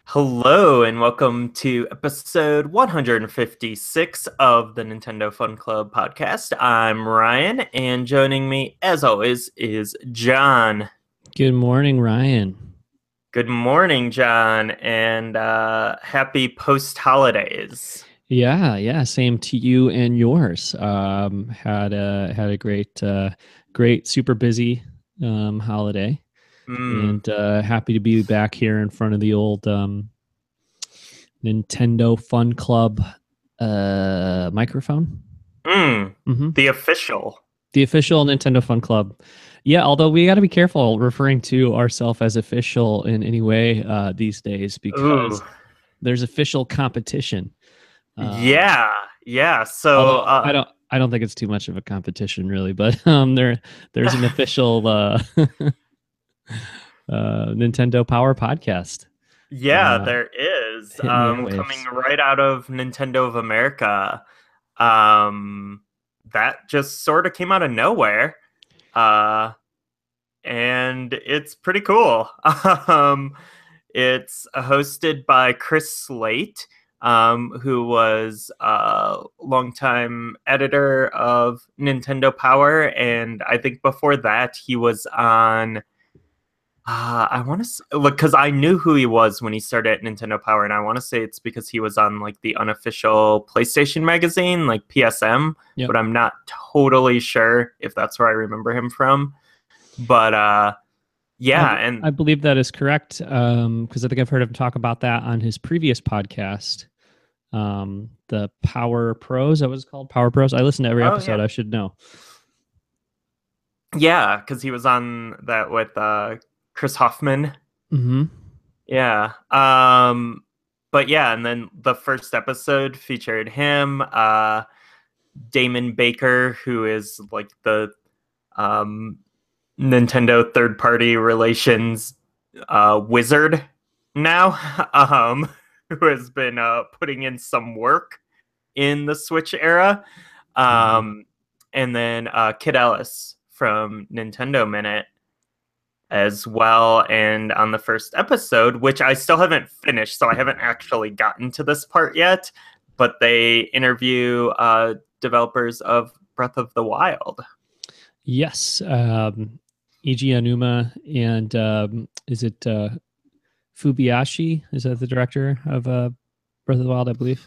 Hello and welcome to episode 156 of the Nintendo Fun Club podcast. I'm Ryan, and joining me, as always, is John. Good morning, Ryan. Good morning, John, and happy post-holidays. Yeah, same to you and yours. Had a great, super busy holiday, and happy to be back here in front of the old Nintendo Fun Club microphone. The official Nintendo Fun Club. Yeah, although we got to be careful referring to ourselves as official in any way these days because there's official competition. Yeah. So I don't think it's too much of a competition, really, but there's an official Nintendo Power podcast. Yeah, there is. Coming right out of Nintendo of America. That just sort of came out of nowhere. And it's pretty cool. It's hosted by Chris Slate, who was a longtime editor of Nintendo Power, and I think before that he was on I want to look because I knew who he was when he started at Nintendo Power, and I want to say it's because he was on like the unofficial PlayStation magazine, like PSM, but I'm not totally sure if that's where I remember him from. But yeah, and I believe that is correct because I think I've heard him talk about that on his previous podcast, the Power Pros. That was called Power Pros. I listened to every episode. Yeah. I should know. Yeah, because he was on that with Chris Hoffman. Mm-hmm. Yeah. But yeah, and then the first episode featured him, Damon Baker, who is like the Nintendo third-party relations wizard now, who has been putting in some work in the Switch era. And then Kid Ellis from Nintendo Minute as well. And on the first episode, which I still haven't finished, so I haven't actually gotten to this part yet, but they interview developers of Breath of the Wild. Yes. Eiji Aonuma and is it Fubiashi? Is that the director of Breath of the Wild, I believe?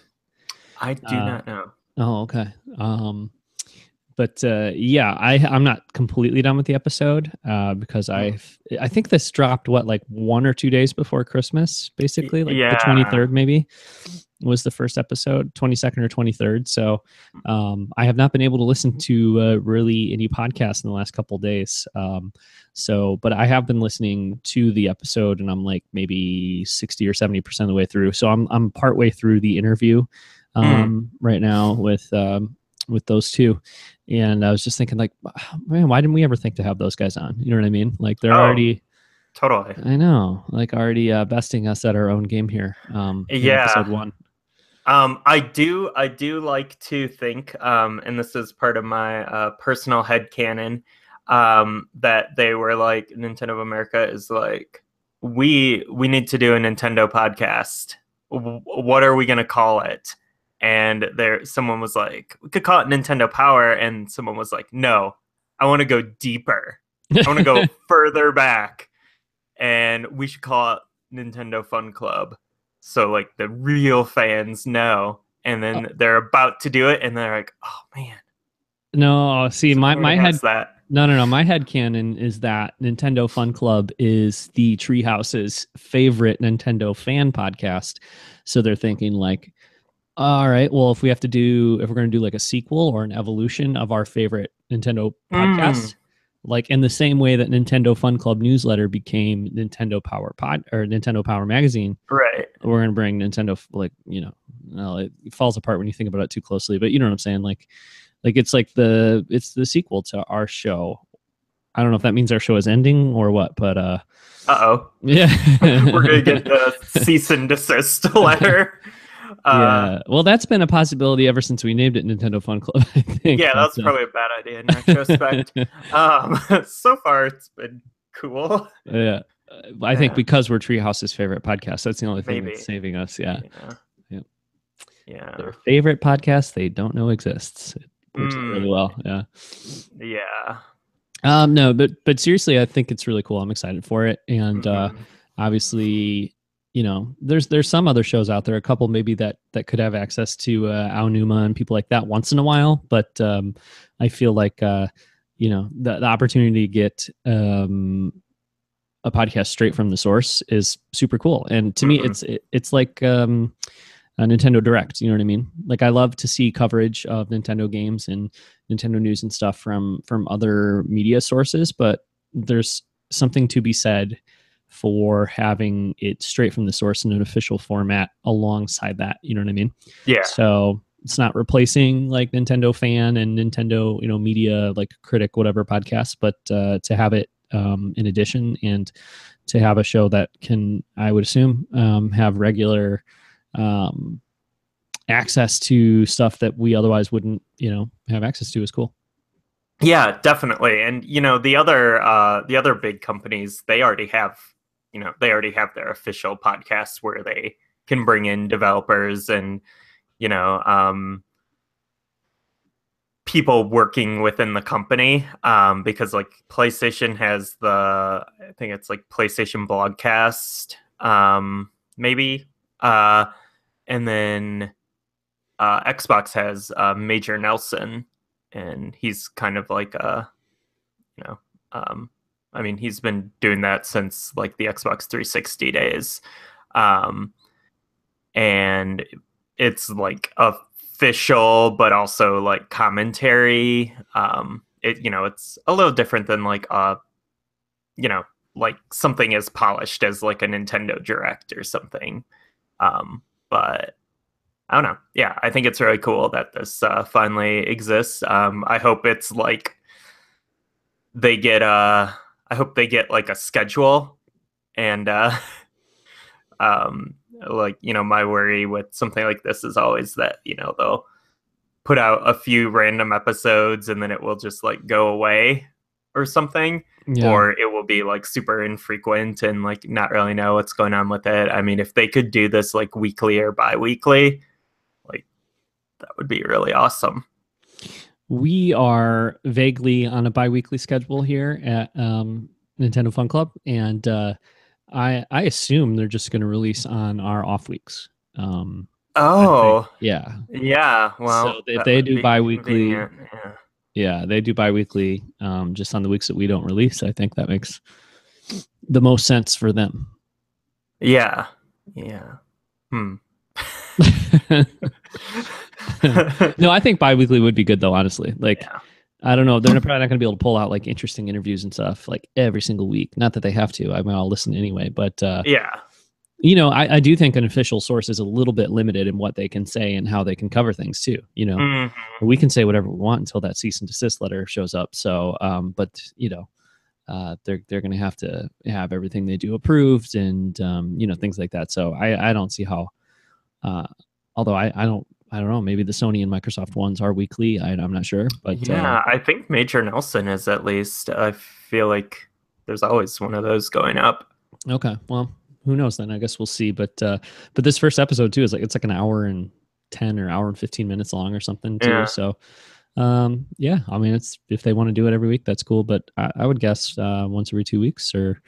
I do not know. Oh, okay. But yeah, I'm not completely done with the episode because I think this dropped like 1 or 2 days before Christmas, basically, like the 23rd maybe was the first episode, 22nd or 23rd. So I have not been able to listen to really any podcasts in the last couple of days. But I have been listening to the episode, and I'm like maybe 60 or 70% of the way through. So I'm partway through the interview right now with those two. And I was just thinking, like, man, why didn't we ever think to have those guys on? You know what I mean? Like, they're already totally. I know, like already besting us at our own game here. Episode 1. I do like to think, and this is part of my personal headcanon, that they were like, Nintendo of America is like, we need to do a Nintendo podcast. What are we gonna call it? And someone was like, we could call it Nintendo Power. And someone was like, no, I want to go deeper. I want to go further back. And we should call it Nintendo Fun Club. So like the real fans know. And then they're about to do it. And they're like, oh, man. No, see, my head. That. No. My headcanon is that Nintendo Fun Club is the Treehouse's favorite Nintendo fan podcast. So they're thinking like, all right, well, if we're going to do like a sequel or an evolution of our favorite Nintendo podcast, like in the same way that Nintendo Fun Club newsletter became Nintendo Power or Nintendo Power magazine, right? We're going to bring Nintendo, like, it falls apart when you think about it too closely, but you know what I'm saying? Like it's like it's the sequel to our show. I don't know if that means our show is ending or what, but yeah, we're gonna get the cease and desist letter. Yeah, well, that's been a possibility ever since we named it Nintendo Fun Club, I think. Yeah, that's probably a bad idea in retrospect. So far, it's been cool. Yeah. I think because we're Treehouse's favorite podcast, that's the only thing Maybe. that's saving us. Yeah. Yeah. Their favorite podcast they don't know exists. It works out really well. Yeah. Yeah. No, but seriously, I think it's really cool. I'm excited for it. And obviously, you know, there's some other shows out there, a couple maybe that could have access to Aonuma and people like that once in a while. But I feel like you know, the opportunity to get a podcast straight from the source is super cool. And to me, it's like a Nintendo Direct. You know what I mean? Like, I love to see coverage of Nintendo games and Nintendo news and stuff from other media sources, but there's something to be said for having it straight from the source in an official format alongside that. You know what I mean? Yeah. So it's not replacing like Nintendo Fan and Nintendo, you know, media, like Critic, whatever podcasts, but to have it in addition, and to have a show that can, I would assume, have regular access to stuff that we otherwise wouldn't, you know, have access to is cool. Yeah, definitely. And you know, the other big companies, they already have their official podcasts where they can bring in developers and, you know, people working within the company, because like PlayStation has I think it's like PlayStation Blogcast, maybe, and then Xbox has Major Nelson, and he's kind of like you know, I mean, he's been doing that since like the Xbox 360 days, and it's like official, but also like commentary. It's a little different than like like something as polished as like a Nintendo Direct or something. But I don't know. Yeah, I think it's really cool that this finally exists. I hope it's like I hope they get like a schedule, and like, you know, my worry with something like this is always that, you know, they'll put out a few random episodes and then it will just like go away or something. Yeah. Or it will be like super infrequent and like not really know what's going on with it. I mean, if they could do this like weekly or bi-weekly, like that would be really awesome. We are vaguely on a bi-weekly schedule here at Nintendo Fun Club, and I assume they're just going to release on our off weeks. Yeah. Well, so if they do bi-weekly, they do bi-weekly, just on the weeks that we don't release. I think that makes the most sense for them. Yeah. No, I think bi-weekly would be good though, honestly. Like, I don't know, they're probably not going to be able to pull out like interesting interviews and stuff like every single week. Not that they have to. I mean, I'll listen anyway, but you know, I do think an official source is a little bit limited in what they can say and how they can cover things too. You know, we can say whatever we want until that cease and desist letter shows up. So, but you know, they're going to have everything they do approved, and you know, things like that. So I don't see how. Although I don't know. Maybe the Sony and Microsoft ones are weekly. I'm not sure, but yeah, I think Major Nelson is at least. I feel like there's always one of those going up. Okay, well, who knows then? I guess we'll see. But this first episode too is like, it's like an hour and 10 or hour and 15 minutes long or something too. Yeah. So yeah, I mean, it's, if they want to do it every week, that's cool. But I would guess once every 2 weeks, or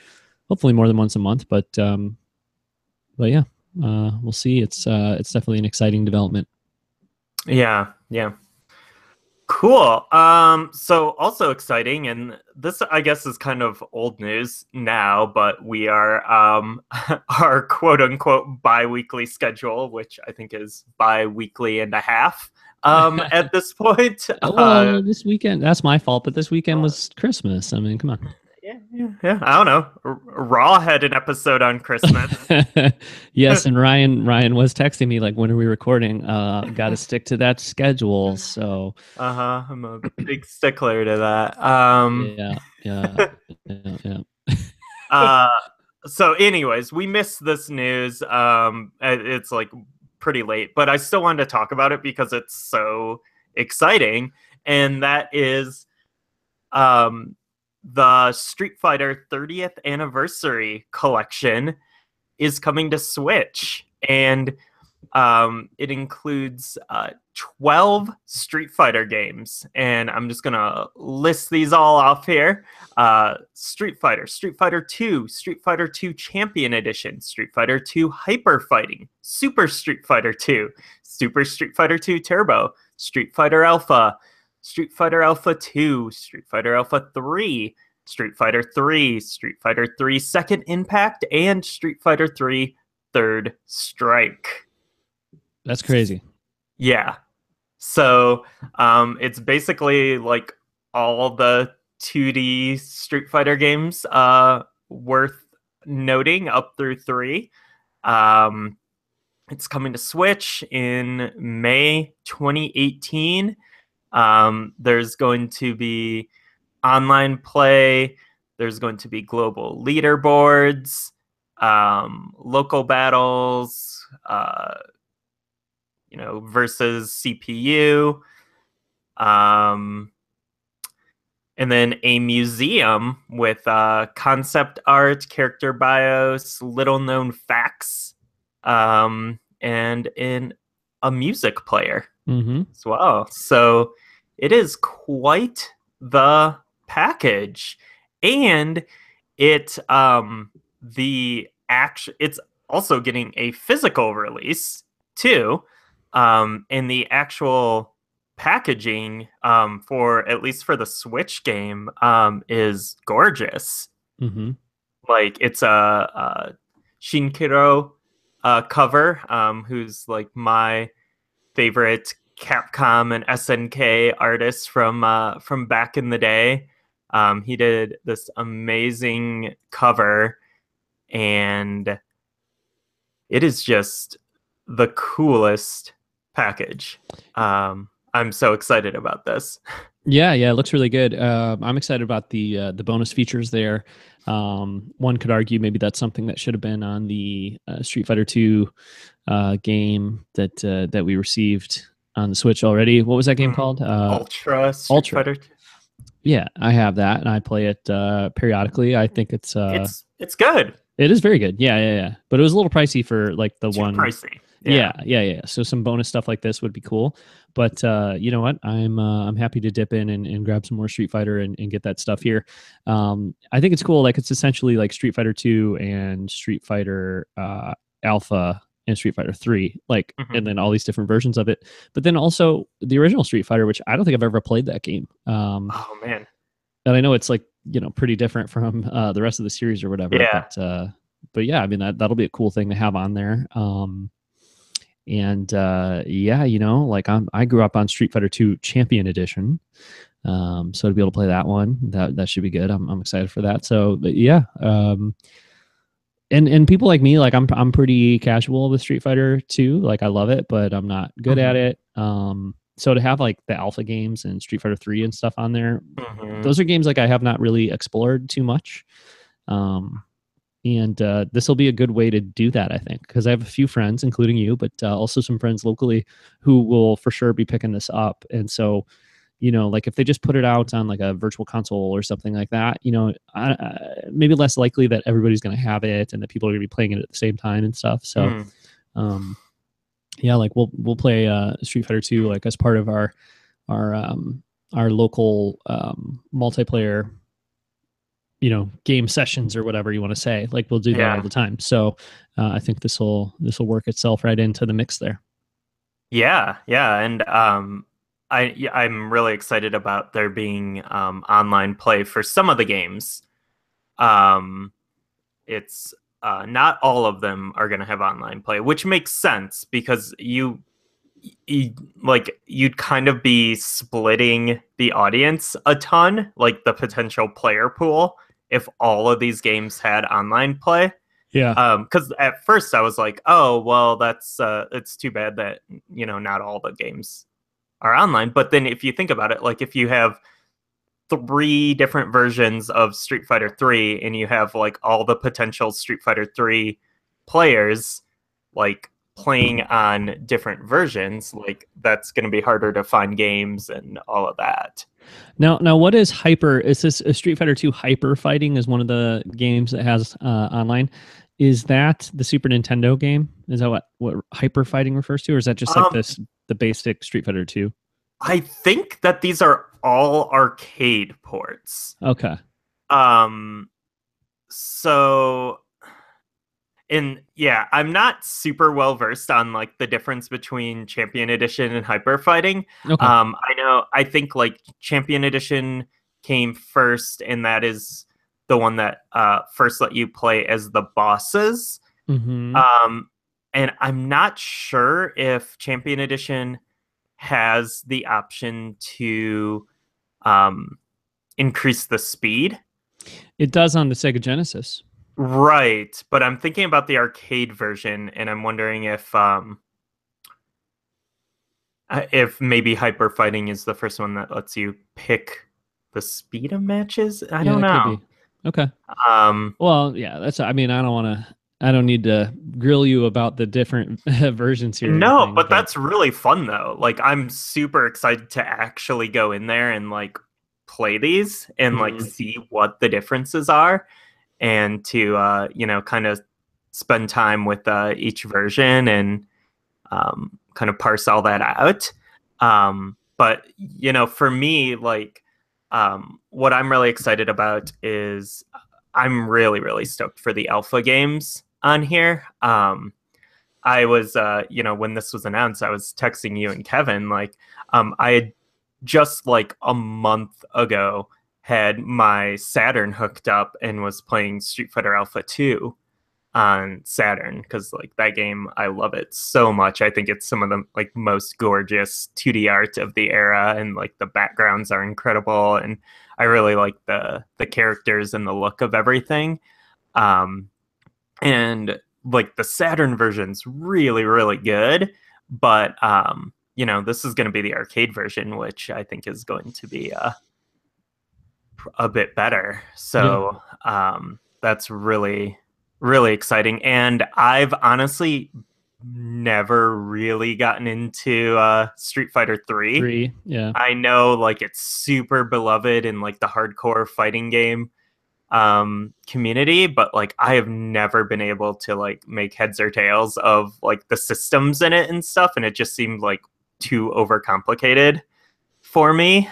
hopefully more than once a month. But yeah, we'll see. It's definitely an exciting development. Yeah. Cool. So also exciting, and this I guess is kind of old news now, but we are our quote unquote bi-weekly schedule, which I think is bi-weekly and a half at this point. Well, this weekend, that's my fault, but this weekend was Christmas. I mean, come on. Yeah. I don't know. Raw had an episode on Christmas. Yes, and Ryan was texting me like, when are we recording? Got to stick to that schedule. So I'm a big stickler to that. Yeah. So anyways, we missed this news. It's like pretty late, but I still wanted to talk about it because it's so exciting, and that is the Street Fighter 30th Anniversary Collection is coming to Switch, and it includes 12 Street Fighter games, and I'm just gonna list these all off here. Street Fighter, Street Fighter 2, Street Fighter 2 Champion Edition, Street Fighter 2 Hyper Fighting, Super Street Fighter 2, Super Street Fighter 2 Turbo, Street Fighter Alpha, Street Fighter Alpha 2, Street Fighter Alpha 3, Street Fighter 3, Street Fighter 3 Second Impact, and Street Fighter 3 Third Strike. That's crazy. Yeah. So it's basically like all the 2D Street Fighter games worth noting up through 3. It's coming to Switch in May 2018. There's going to be online play. There's going to be global leaderboards, local battles, versus CPU, and then a museum with concept art, character bios, little known facts, and a music player as well. So it is quite the package, and it's also getting a physical release too. And the actual packaging for at least for the Switch game is gorgeous. Like it's a Shinkiro cover, who's like my favorite Capcom and SNK artist from back in the day. He did this amazing cover, and it is just the coolest package. I'm so excited about this. Yeah, it looks really good. I'm excited about the bonus features there. One could argue maybe that's something that should have been on the Street Fighter 2 game that we received on the Switch already. What was that game called? Ultra Street Fighter 2. Yeah, I have that, and I play it periodically. I think it's good. It is very good. Yeah. But it was a little pricey for like the one. Pricey. Yeah. So some bonus stuff like this would be cool. But you know what? I'm happy to dip in and grab some more Street Fighter and get that stuff here. I think it's cool. Like it's essentially like Street Fighter 2 and Street Fighter Alpha and Street Fighter 3, like, and then all these different versions of it. But then also the original Street Fighter, which I don't think I've ever played that game. Oh man. And I know it's like, pretty different from the rest of the series or whatever. Yeah. But yeah, I mean, that'll be a cool thing to have on there. Like I grew up on Street Fighter 2 Champion Edition. So to be able to play that one, that should be good. I'm excited for that. So yeah. And people like me, like I'm pretty casual with Street Fighter 2. Like I love it, but I'm not good at it. So to have like the alpha games and Street Fighter 3 and stuff on there, those are games like I have not really explored too much. And this will be a good way to do that, I think, because I have a few friends, including you, but also some friends locally who will for sure be picking this up. And so, like if they just put it out on like a virtual console or something like that, maybe less likely that everybody's going to have it and that people are going to be playing it at the same time and stuff. So, yeah, like we'll play Street Fighter 2 like as part of our local multiplayer, game sessions or whatever you want to say. Like we'll do that all the time. So I think this will work itself right into the mix there. Yeah, and I'm really excited about there being online play for some of the games. It's not all of them are going to have online play, which makes sense because you'd kind of be splitting the audience a ton, like the potential player pool, if all of these games had online play. Yeah. Because at first I was like, oh, well, that's it's too bad that, not all the games are online. But then if you think about it, like if you have 3 different versions of Street Fighter 3 and you have like all the potential Street Fighter 3 players like playing on different versions, like that's going to be harder to find games and all of that. Now, what is hyper? Is this a Street Fighter 2 hyper fighting? Is one of the games that has online? Is that the Super Nintendo game? Is that what hyper fighting refers to, or is that just like Um, this the basic Street Fighter 2? I think that these are all arcade ports. Okay. Um, so and yeah, I'm not super well versed on like the difference between Champion Edition and Hyper Fighting. Okay. I think like Champion Edition came first, and that is the one that first let you play as the bosses. Mm-hmm. Um, and I'm not sure if Champion Edition has the option to um, increase the speed. It does on the Sega Genesis. Right, but I'm thinking about the arcade version, and I'm wondering if maybe hyper fighting is the first one that lets you pick the speed of matches. I Yeah, don't that could know. be. Okay. Um, Well, yeah, that's. I mean, I don't need to grill you about the different versions here or no, anything, but but that's really fun though. Like I'm super excited to actually go in there and like play these and like Mhm. see what the differences are, and to kind of spend time with each version and kind of parse all that out. But for me, like what I'm really excited about is I'm really, really stoked for the alpha games on here. I was, when this was announced, I was texting you and Kevin, like, I had just like a month ago had my Saturn hooked up and was playing Street Fighter Alpha 2 on Saturn because like that game, I love it so much. I think it's some of the like most gorgeous 2D art of the era, and like the backgrounds are incredible, and I really like the characters and the look of everything. Um, and like the Saturn version's really, really good, but this is going to be the arcade version, which I think is going to be a bit better. Yeah. So that's really, really exciting. And I've honestly never really gotten into Street Fighter 3. 3. Yeah. I know like it's super beloved in like the hardcore fighting game community, but like I have never been able to like make heads or tails of like the systems in it and stuff, and it just seemed like too overcomplicated for me,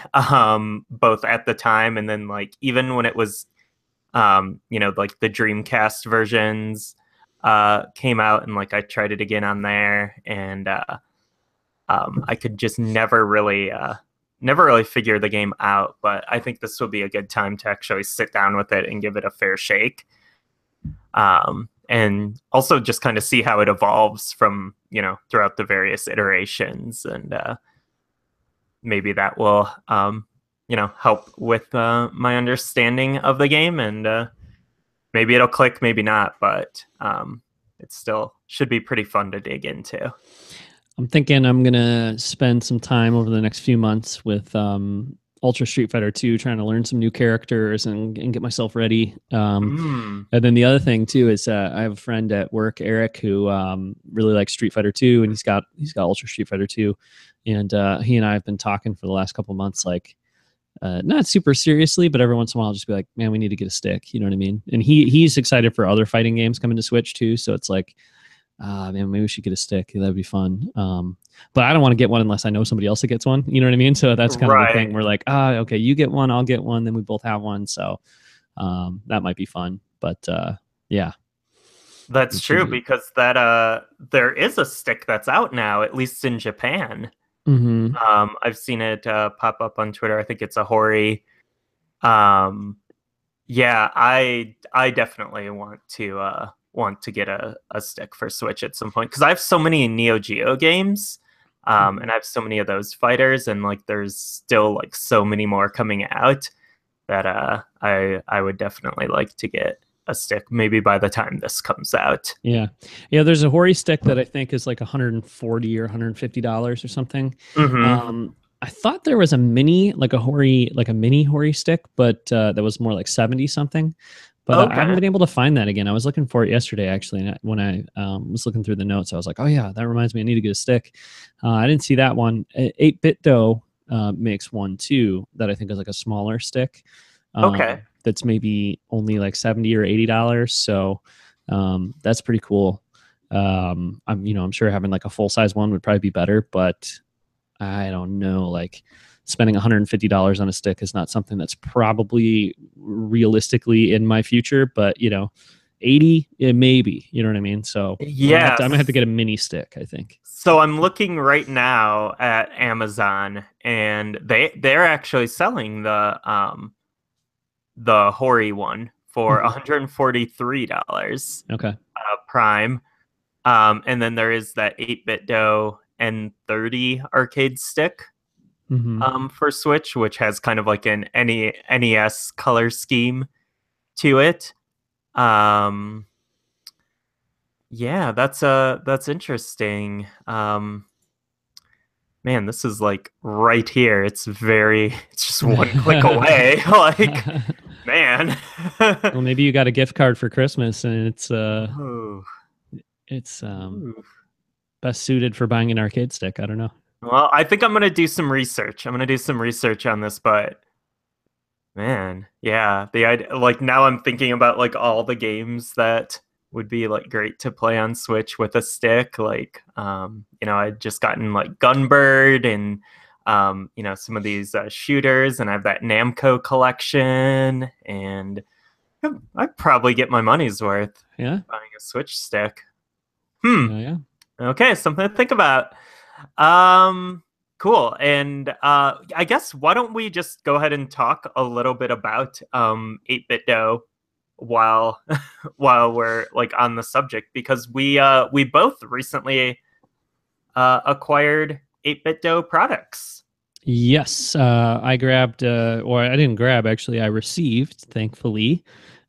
both at the time and then like even when it was like the Dreamcast versions came out, and like I tried it again on there, and I could just never really figure the game out. But I think this would be a good time to actually sit down with it and give it a fair shake, and also just kind of see how it evolves from throughout the various iterations, and maybe that will help with my understanding of the game, and maybe it'll click, maybe not, but it still should be pretty fun to dig into. I'm thinking I'm gonna spend some time over the next few months with Ultra Street Fighter 2, trying to learn some new characters and get myself ready. And then the other thing too is I have a friend at work, Eric, who really likes Street Fighter 2, and he's got Ultra Street Fighter 2, and he and I have been talking for the last couple months, like not super seriously, but every once in a while I'll just be like, man, we need to get a stick. You know what I mean? And he's excited for other fighting games coming to Switch too, so it's like, man, maybe we should get a stick. That'd be fun. But I don't want to get one unless I know somebody else that gets one. You know what I mean? So that's kind of the thing. We're like, okay, you get one, I'll get one, then we both have one. So that might be fun. But yeah. That's true, because that there is a stick that's out now, at least in Japan. Mm-hmm. I've seen it pop up on Twitter. I think it's a Hori. Yeah, I definitely want to get a stick for Switch at some point, because I have so many Neo Geo games, and I have so many of those fighters, and like there's still like so many more coming out that I would definitely like to get a stick maybe by the time this comes out. Yeah. There's a Hori stick that I think is like $140 or $150 or something. Mm-hmm. I thought there was a mini, like a mini Hori stick, but that was more like 70 something. But I haven't been able to find that again. I was looking for it yesterday, actually. And when I was looking through the notes, I was like, oh, yeah, that reminds me, I need to get a stick. I didn't see that one. 8-bit, though, makes one too that I think is like a smaller stick. Okay. That's maybe only like $70 or $80. So that's pretty cool. I'm sure having like a full size one would probably be better, but I don't know. Like spending $150 on a stick is not something that's probably realistically in my future. But 80, it may be. You know what I mean? So Yes. I'm gonna have to get a mini stick, I think. So I'm looking right now at Amazon, and they're actually selling the Hori one for $143 Okay. Prime. And then there is that 8-bit Do N30 arcade stick for Switch, which has kind of like an NES color scheme to it. Yeah, that's interesting. Man, this is like right here. It's just one click away. Like, man. Well, maybe you got a gift card for Christmas, and it's Ooh. best suited for buying an arcade stick. I don't know. Well, I think I'm gonna do some research. I'm gonna do some research on this, but man, yeah, the idea, like now I'm thinking about like all the games that would be like great to play on Switch with a stick. Like, I'd just gotten like Gunbird and some of these shooters, and I have that Namco collection, and I'd probably get my money's worth. Yeah, buying a Switch stick. Yeah. Okay, something to think about. Cool. And I guess why don't we just go ahead and talk a little bit about 8-bit Do while while we're like on the subject, because we both recently acquired 8-bit Do products. Yes, I grabbed, or I didn't grab, actually, I received, thankfully,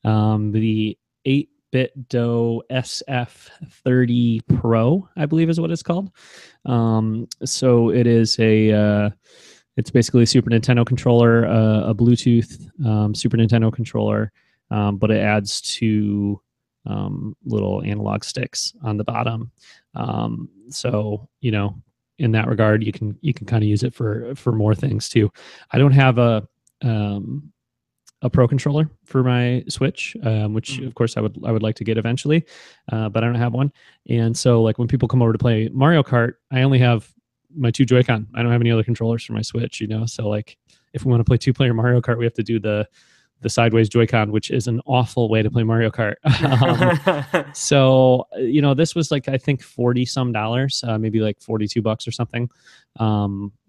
the 8-bit Do SF30 Pro, I believe is what it's called. So it is it's basically a Super Nintendo controller, a Bluetooth Super Nintendo controller, but it adds two little analog sticks on the bottom. So in that regard, you can kind of use it for more things too. I don't have a Pro controller for my Switch, which of course I would like to get eventually, but I don't have one. And so like when people come over to play Mario Kart, I only have my two Joy-Con. I don't have any other controllers for my Switch, So like if we want to play 2-player Mario Kart, we have to do the sideways Joy-Con, which is an awful way to play Mario Kart. So, this was like, I think $40 some, maybe like $42 or something.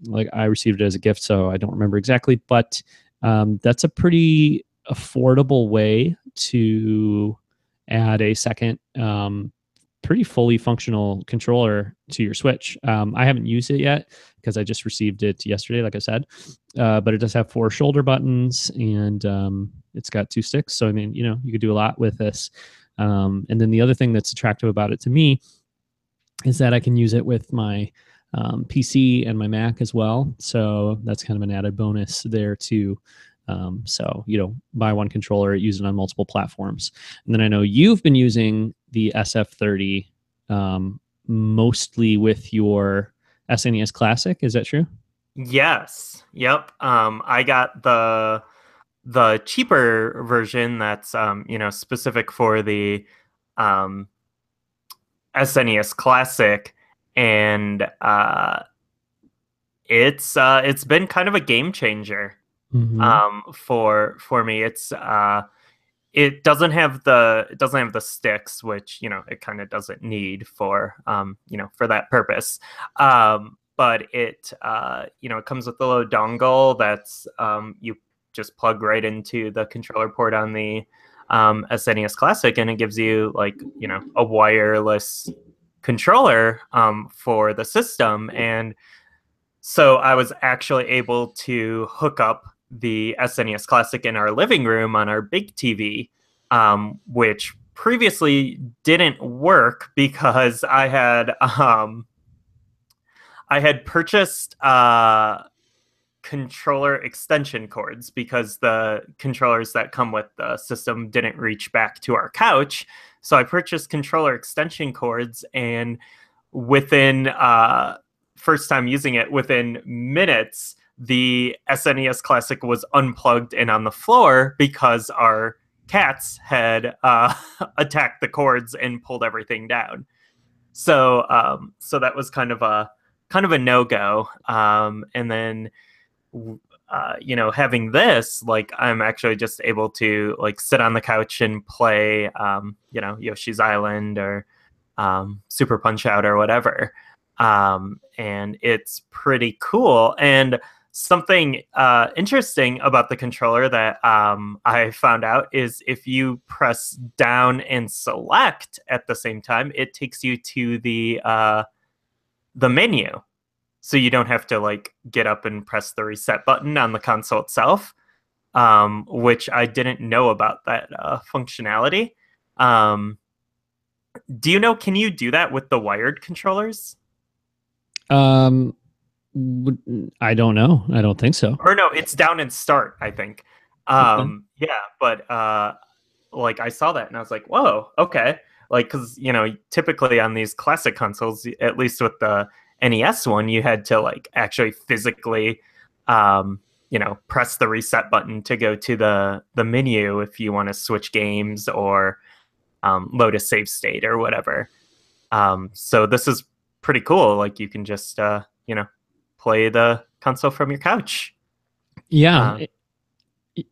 Like I received it as a gift, so I don't remember exactly, but that's a pretty affordable way to add a second pretty fully functional controller to your Switch. I haven't used it yet because I just received it yesterday, like I said, but it does have 4 shoulder buttons, and it's got 2 sticks. So, I mean, you could do a lot with this. And then the other thing that's attractive about it to me is that I can use it with my PC and my Mac as well. So that's kind of an added bonus there too. So, buy one controller, use it on multiple platforms. And then I know you've been using the SF30 mostly with your SNES Classic. Is that true? Yes. Yep. I got the cheaper version that's specific for the SNES Classic, and it's been kind of a game changer for me. It doesn't have the sticks, which it kind of doesn't need for for that purpose. But it it comes with a little dongle that's you just plug right into the controller port on the SNES Classic, and it gives you like a wireless controller for the system. And so I was actually able to hook up the SNES Classic in our living room on our big TV, which previously didn't work because I had purchased controller extension cords because the controllers that come with the system didn't reach back to our couch. So I purchased controller extension cords, and within first time using it, within minutes, the SNES Classic was unplugged and on the floor because our cats had attacked the cords and pulled everything down. So that was kind of a no go. And then having this, like, I'm actually just able to like sit on the couch and play, Yoshi's Island or Super Punch Out or whatever. And it's pretty cool. And something interesting about the controller that I found out is if you press down and select at the same time, it takes you to the menu. So you don't have to like get up and press the reset button on the console itself, which I didn't know about that functionality. Do you know, can you do that with the wired controllers? I don't know. I don't think so. Or no, it's down and start, I think. Okay. Yeah, but like I saw that and I was like, whoa, okay. Like, because, typically on these classic consoles, at least with the NES one, you had to like actually physically, press the reset button to go to the menu if you want to switch games or load a save state or whatever. So this is pretty cool. Like you can just, play the console from your couch. Yeah.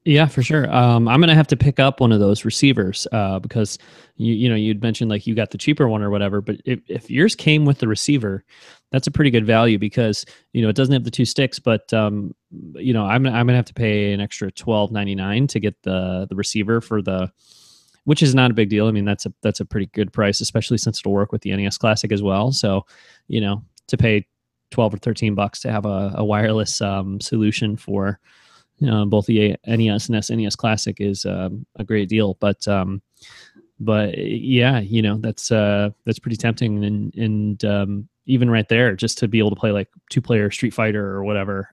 Yeah, for sure. I'm gonna have to pick up one of those receivers because you'd mentioned like you got the cheaper one or whatever, but if yours came with the receiver, that's a pretty good value because it doesn't have the two sticks, but I'm gonna have to pay an extra $12.99 to get the receiver for which is not a big deal. I mean that's a pretty good price, especially since it'll work with the NES Classic as well. So to pay $12 or $13 to have a wireless solution for both the NES and SNES Classic is a great deal, but yeah, that's pretty tempting, and even right there, just to be able to play like 2-player Street Fighter or whatever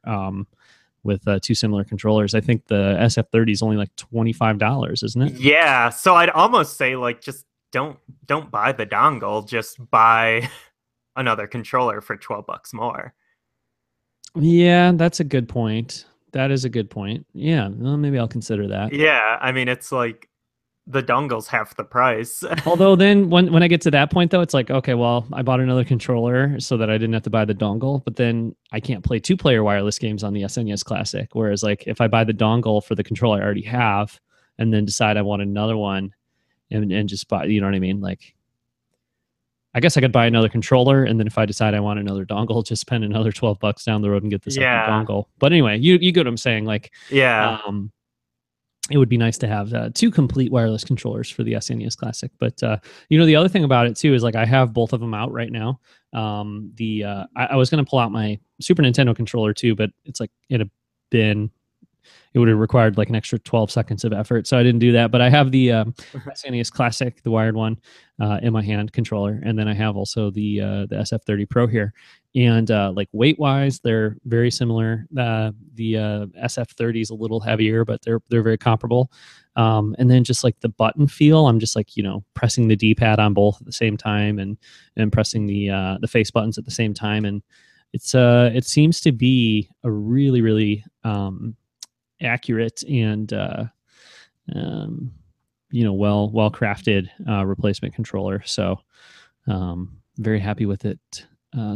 with two similar controllers. I think the SF30 is only like $25, isn't it? Yeah, so I'd almost say like just don't buy the dongle, just buy another controller for $12 more. Yeah, that's a good point. That is a good point. Yeah, well, maybe I'll consider that. Yeah, I mean, it's like the dongle's half the price. Although then when I get to that point, though, it's like, okay, well, I bought another controller so that I didn't have to buy the dongle, but then I can't play 2-player wireless games on the SNES Classic. Whereas like if I buy the dongle for the controller I already have and then decide I want another one and just buy, you know what I mean? Like, I guess I could buy another controller, and then if I decide I want another dongle, just spend another $12 down the road and get the second dongle. But anyway, you get what I'm saying. Like, yeah, it would be nice to have two complete wireless controllers for the SNES Classic. But the other thing about it too is like I have both of them out right now. I was going to pull out my Super Nintendo controller too, but it's like in a bin. It would have required like an extra 12 seconds of effort, so I didn't do that. But I have the SNES Classic, the wired one, in my hand controller, and then I have also the SF30 Pro here. And like weight wise, they're very similar. The SF30 is a little heavier, but they're very comparable. And then just like the button feel, I'm just like pressing the D-pad on both at the same time, and pressing the face buttons at the same time, and it seems to be a really really accurate and well crafted replacement controller. So very happy with it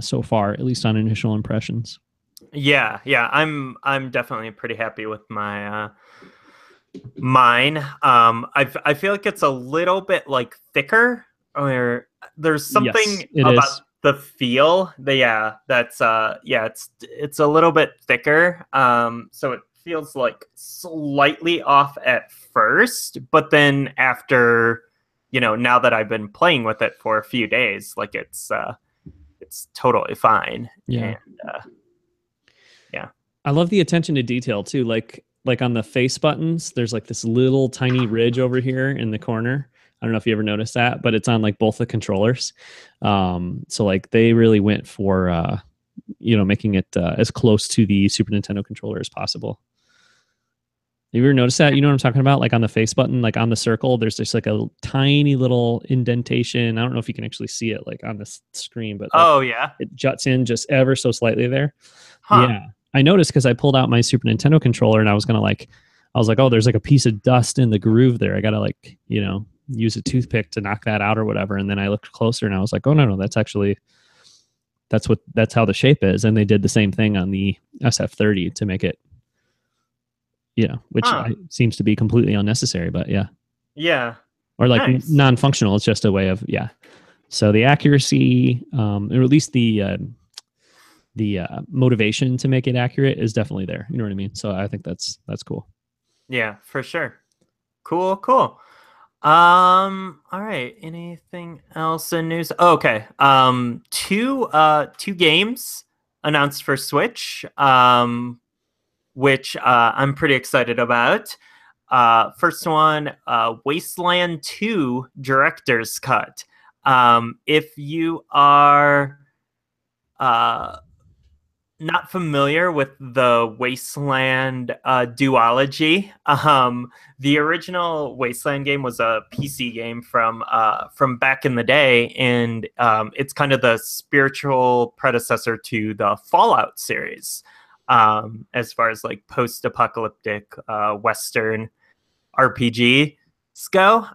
so far, at least on initial impressions. Yeah, I'm definitely pretty happy with my mine. I feel like it's a little bit like thicker, or there's something about the feel. It's a little bit thicker. So it feels like slightly off at first, but then after, now that I've been playing with it for a few days, like it's totally fine. Yeah. And, yeah. I love the attention to detail too. Like on the face buttons, there's like this little tiny ridge over here in the corner. I don't know if you ever noticed that, but it's on like both the controllers. So like they really went for, making it as close to the Super Nintendo controller as possible. Have you ever noticed that? You know what I'm talking about? Like on the face button, like on the circle, there's just like a tiny little indentation. I don't know if you can actually see it like on this screen, but like, it juts in just ever so slightly there. Huh. Yeah. I noticed because I pulled out my Super Nintendo controller and I was gonna like, I was like, oh, there's like a piece of dust in the groove there. I gotta like, use a toothpick to knock that out or whatever. And then I looked closer and I was like, oh no, that's actually that's how the shape is. And they did the same thing on the SF30 to make it, which Huh. seems to be completely unnecessary. But yeah, Yeah. or like Nice. non-functional. It's just a way of yeah. So the accuracy, or at least the motivation to make it accurate is definitely there. You know what I mean? So I think that's cool. Yeah, for sure. Cool, cool. All right. Anything else in news? Oh, okay. Two games announced for Switch, which I'm pretty excited about. First one, Wasteland 2 Director's Cut. If you are uh not familiar with the Wasteland duology. The original Wasteland game was a PC game from back in the day, and it's kind of the spiritual predecessor to the Fallout series, as far as like post-apocalyptic Western RPG go.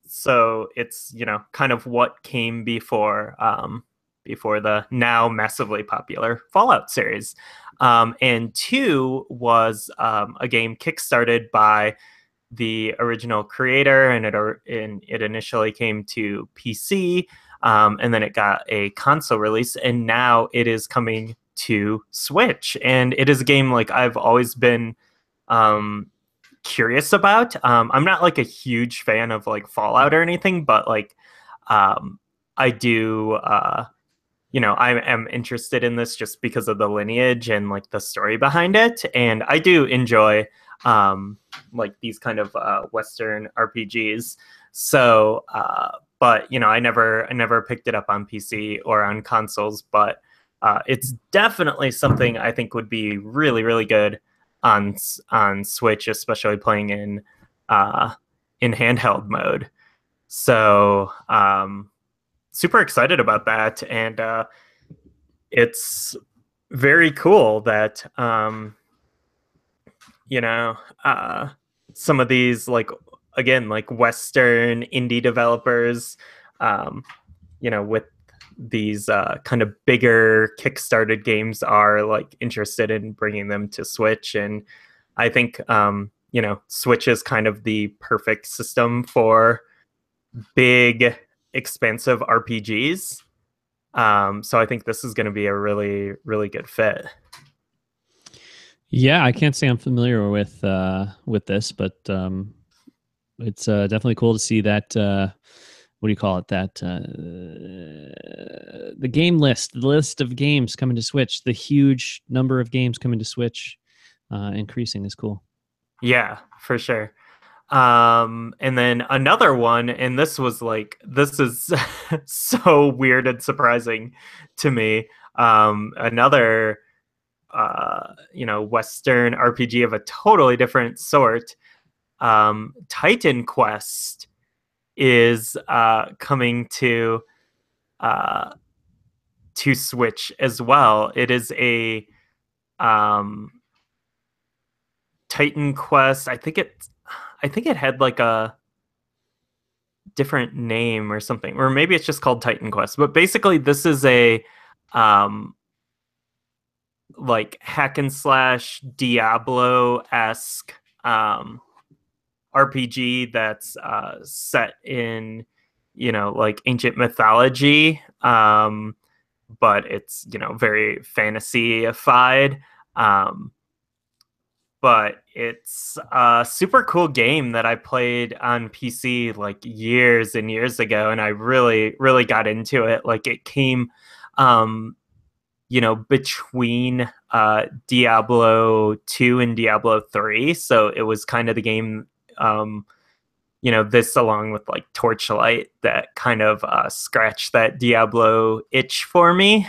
So it's kind of what came before the now massively popular Fallout series. And two was a game kickstarted by the original creator, and it initially came to PC, and then it got a console release, and now it is coming to Switch. And it is a game like I've always been curious about. I'm not like a huge fan of like Fallout or anything, but like I do. I am interested in this just because of the lineage and like the story behind it, and I do enjoy like these kind of Western RPGs. So, but I never picked it up on PC or on consoles, but it's definitely something I think would be really, really good on Switch, especially playing in handheld mode. So, super excited about that, and it's very cool that you know some of these like again like Western indie developers, um, with these kind of bigger kickstarted games are like interested in bringing them to Switch. And I think Switch is kind of the perfect system for big expansive RPGs. So I think this is going to be a really, really good fit. Yeah, I can't say I'm familiar with this, but it's definitely cool to see that. What do you call it? That the game list, the list of games coming to Switch, the huge number of games coming to Switch, increasing is cool. Yeah, for sure. And then another one, and this is so weird and surprising to me. Another Western RPG of a totally different sort. Titan Quest is coming uh to Switch as well. It is a um Titan Quest. I think it had like a different name or something, or maybe it's just called Titan Quest. But basically, this is a um, like hack and slash Diablo esque RPG that's set in like ancient mythology, but it's very fantasy-ified. Um, but it's a super cool game that I played on PC like years and years ago, and I really, really got into it. Like it came, between Diablo 2 and Diablo 3, so it was kind of the game, this along with like Torchlight that kind of scratched that Diablo itch for me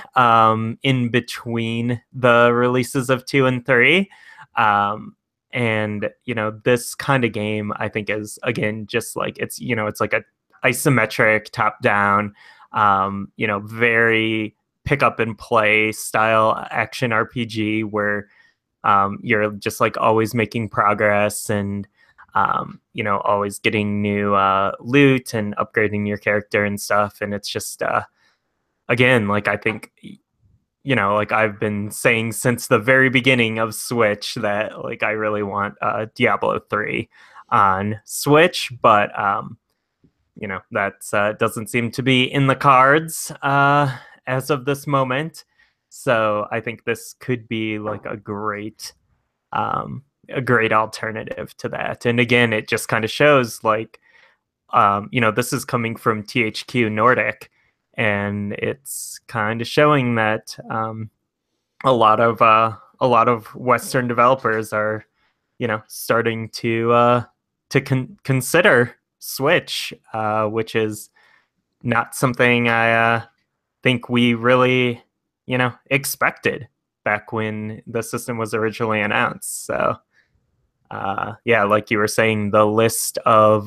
in between the releases of 2 and 3. And this kind of game I think is again just like it's like a isometric top down, very pick up and play style action RPG where you're just like always making progress and always getting new loot and upgrading your character and stuff. And it's just again, like I think like I've been saying since the very beginning of Switch that like I really want Diablo 3 on Switch, but that doesn't seem to be in the cards as of this moment. So I think this could be like a great alternative to that. And again, it just kind of shows like this is coming from THQ Nordic, and it's kind of showing that a lot of Western developers are starting to consider Switch, which is not something I think we really expected back when the system was originally announced. So like you were saying, the list of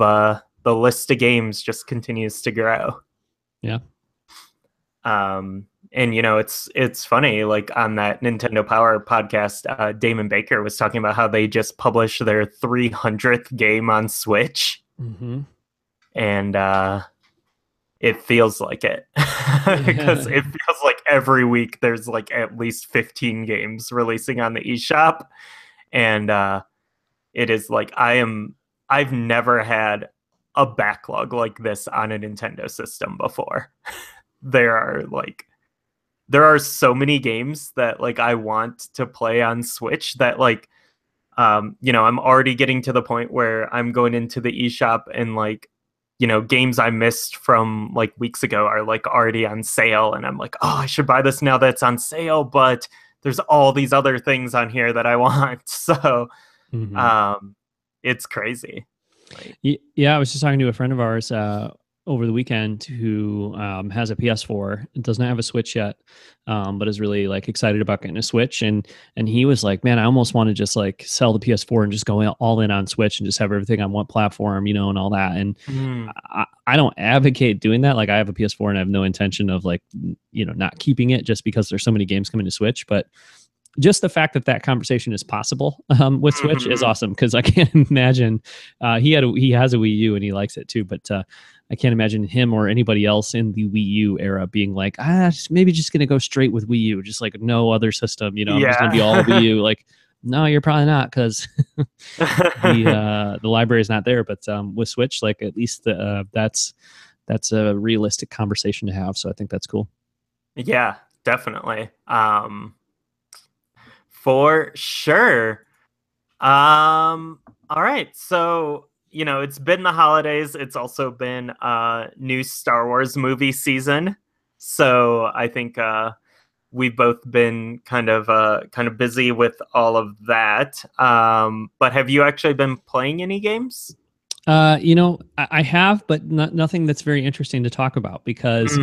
games just continues to grow. Yeah. And it's funny, like on that Nintendo Power podcast, Damon Baker was talking about how they just published their 300th game on Switch. Mm-hmm. And it feels like it because it feels like every week there's like at least 15 games releasing on the eShop. And it is like I've never had a backlog like this on a Nintendo system before. There are so many games that like I want to play on Switch that like I'm already getting to the point where I'm going into the eShop and like games I missed from like weeks ago are like already on sale, and I'm like, oh, I should buy this now that it's on sale, but there's all these other things on here that I want. So it's crazy. Like, yeah, I was just talking to a friend of ours over the weekend who has a PS4. It does not have a Switch yet, but is really like excited about getting a Switch. And he was like, man, I almost want to just like sell the PS4 and just go all in on Switch and just have everything on one platform, and all that. And I don't advocate doing that. Like I have a PS4 and I have no intention of like, not keeping it just because there's so many games coming to Switch. But just the fact that conversation is possible with Switch is awesome, because I can't imagine he has a Wii U and he likes it too, but I can't imagine him or anybody else in the Wii U era being like, maybe just gonna go straight with Wii U, just like no other system, I'm just gonna be all Wii U. Like, no, you're probably not, because the library is not there. But with Switch, like at least that's a realistic conversation to have. So I think that's cool. Yeah, definitely. For sure. All right. So, it's been the holidays. It's also been new Star Wars movie season. So I think we've both been kind of busy with all of that. But have you actually been playing any games? I have, but nothing that's very interesting to talk about, because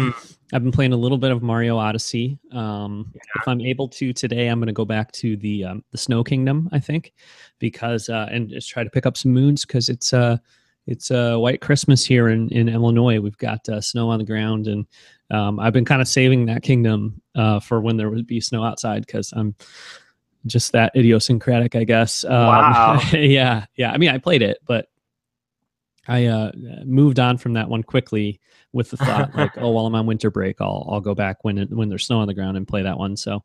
I've been playing a little bit of Mario Odyssey. If I'm able to today, I'm going to go back to the Snow Kingdom, I think, because and just try to pick up some moons, because it's white Christmas here in Illinois. We've got snow on the ground, and I've been kind of saving that kingdom for when there would be snow outside, because I'm just that idiosyncratic, I guess. Wow. Yeah. I mean, I played it, but I moved on from that one quickly with the thought like, oh, while I'm on winter break, I'll go back when there's snow on the ground and play that one. So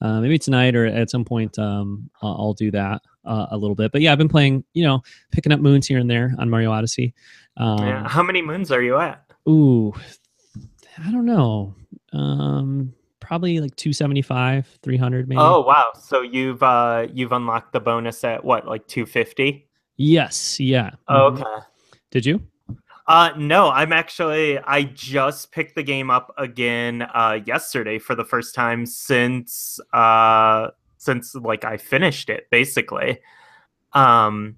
maybe tonight or at some point I'll do that a little bit. But yeah, I've been playing, picking up moons here and there on Mario Odyssey. How many moons are you at? Ooh, I don't know. Probably like 275, 300 maybe. Oh, wow. So you've unlocked the bonus at what, like 250? Yes. Yeah. Oh, okay. Did you? No, I just picked the game up again yesterday for the first time since like I finished it, basically. And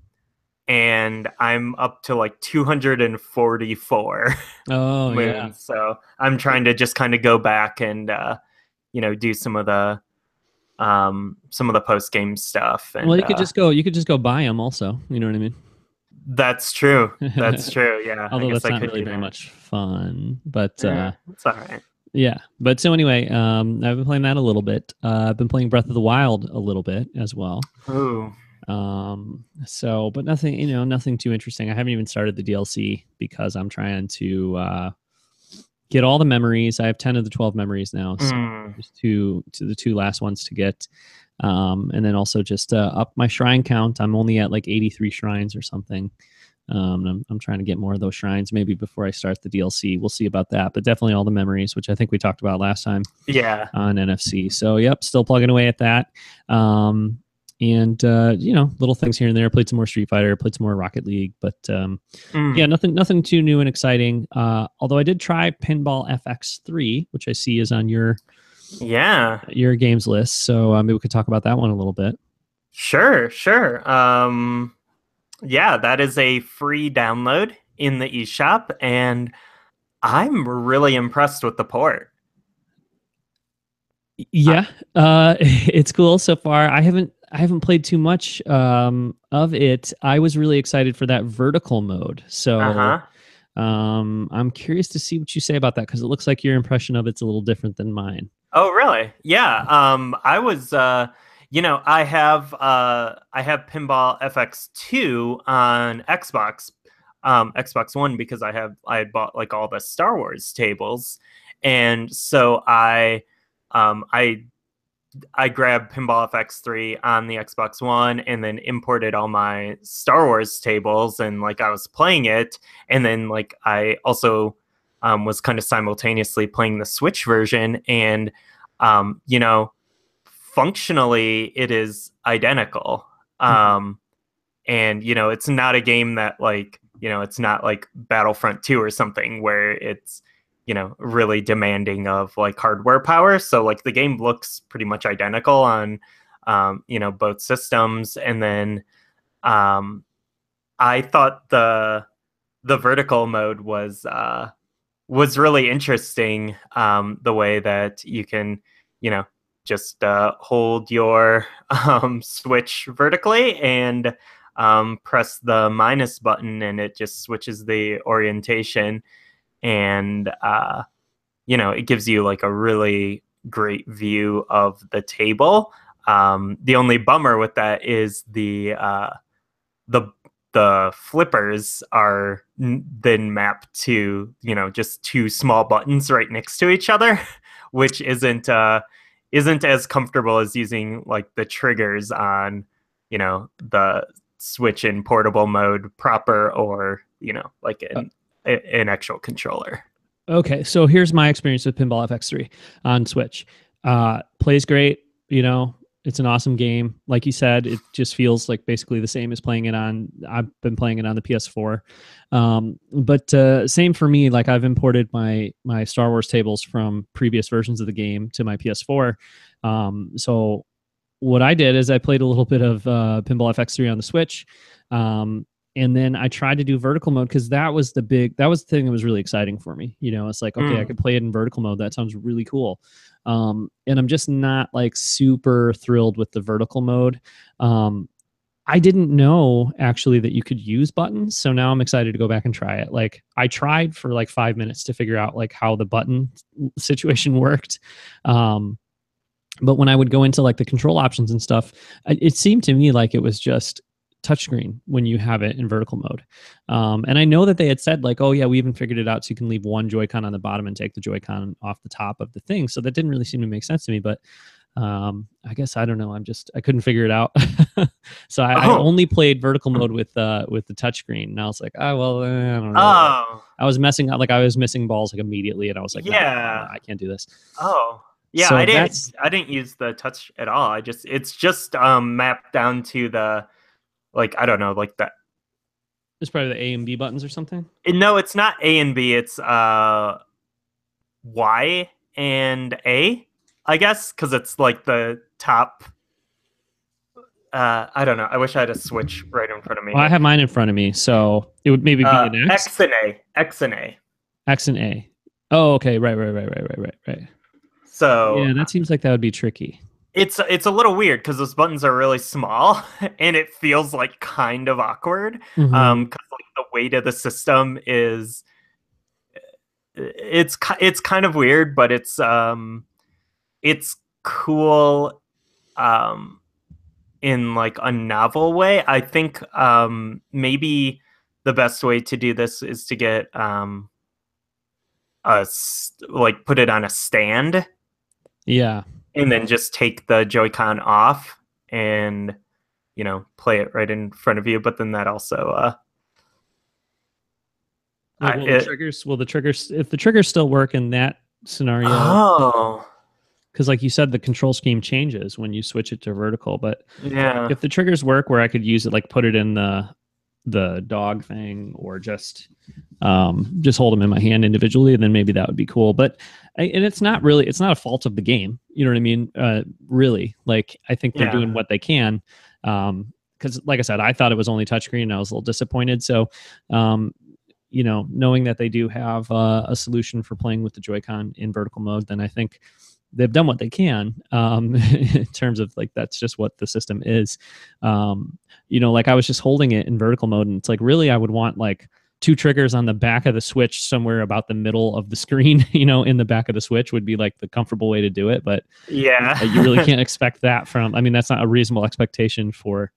I'm up to like 244 moons. Yeah. So I'm trying to just kind of go back and do some of the post game stuff. And, well, you could just go buy them also. You know what I mean? That's true. Yeah. Although that's not really very much fun, but it's all right. Yeah. But so anyway, I've been playing that a little bit. I've been playing Breath of the Wild a little bit as well. Ooh. So, but nothing, nothing too interesting. I haven't even started the DLC because I'm trying to get all the memories. I have 10 of the 12 memories now. So Mm. there's the two last ones to get. And then also just up my shrine count. I'm only at like 83 shrines or something. I'm trying to get more of those shrines maybe before I start the DLC. We'll see about that, but definitely all the memories, which I think we talked about last time Yeah. on NFC. So, yep, still plugging away at that. And little things here and there. Played some more Street Fighter, played some more Rocket League, but yeah, nothing too new and exciting. Although I did try Pinball FX3, which I see is on your games list. So maybe we could talk about that one a little bit. Sure. Yeah, that is a free download in the eShop, and I'm really impressed with the port. Yeah, it's cool so far. I haven't played too much of it. I was really excited for that vertical mode. So I'm curious to see what you say about that because it looks like your impression of it's a little different than mine. Oh, really? Yeah. I was I have Pinball FX2 on Xbox, Xbox One, because I had bought like all the Star Wars tables, and so I grabbed Pinball FX3 on the Xbox One and then imported all my Star Wars tables, and like I was playing it, and then like I also was kind of simultaneously playing the Switch version, and you know, functionally it is identical. And it's not a game that like, it's not like Battlefront 2 or something where it's really demanding of like hardware power. So like the game looks pretty much identical on both systems. And then I thought the vertical mode was really interesting. The way that you can just hold your switch vertically and press the minus button, and it just switches the orientation, and it gives you like a really great view of the table. The only bummer with that is the the flippers are then mapped to just two small buttons right next to each other, which isn't as comfortable as using like the triggers on the Switch in portable mode proper, or like an actual controller. Okay, so here's my experience with Pinball FX3 on Switch. Plays great, it's an awesome game. Like you said, it just feels like basically the same as playing it on. I've been playing it on the PS4, but same for me. Like I've imported my Star Wars tables from previous versions of the game to my PS4. So what I did is I played a little bit of Pinball FX3 on the Switch. And then I tried to do vertical mode because that was the thing that was really exciting for me. It's like, okay, I could play it in vertical mode. That sounds really cool. And I'm just not like super thrilled with the vertical mode. I didn't know actually that you could use buttons. So now I'm excited to go back and try it. Like I tried for like 5 minutes to figure out like how the button situation worked. But when I would go into like the control options and stuff, it seemed to me like it was just touchscreen when you have it in vertical mode. And I know that they had said like, oh yeah, we even figured it out so you can leave one Joy-Con on the bottom and take the Joy-Con off the top of the thing. So that didn't really seem to make sense to me, but I guess I don't know. I couldn't figure it out. So I only played vertical mode with the touchscreen, and I was like, oh well, I don't know. I was messing up. Like I was missing balls like immediately, and I was like, yeah, no, I can't do this. Oh. Yeah, so I didn't use the touch at all. It's just mapped down to the, like, I don't know, like that. It's probably the A and B buttons or something. No, it's not A and B. It's Y and A, I guess, because it's like the top. I don't know. I wish I had a Switch right in front of me. Well, I have mine in front of me, so it would maybe be an X. X and A. X and A. X and A. Oh, okay. Right. So yeah, that seems like that would be tricky. It's a little weird because those buttons are really small, and it feels like kind of awkward. Because like the weight of the system is it's kind of weird, but it's cool in like a novel way. I think maybe the best way to do this is to get like put it on a stand Yeah. and then just take the Joy-Con off and play it right in front of you. But then that also Like, will the triggers, if the triggers still work in that scenario? Oh, because like you said, the control scheme changes when you switch it to vertical. But yeah, if the triggers work where I could use it, like put it in the dog thing, or just hold them in my hand individually, then maybe that would be cool. But and it's not a fault of the game. You know what I mean? Really, like I think they're doing what they can. Because like I said, I thought it was only touchscreen, and I was a little disappointed. So, knowing that they do have a solution for playing with the Joy-Con in vertical mode, then I think they've done what they can in terms of like that's just what the system is. Like I was just holding it in vertical mode, and it's like really I would want like two triggers on the back of the Switch somewhere about the middle of the screen. In the back of the Switch would be like the comfortable way to do it. But yeah, you really can't expect that from. I mean, that's not a reasonable expectation for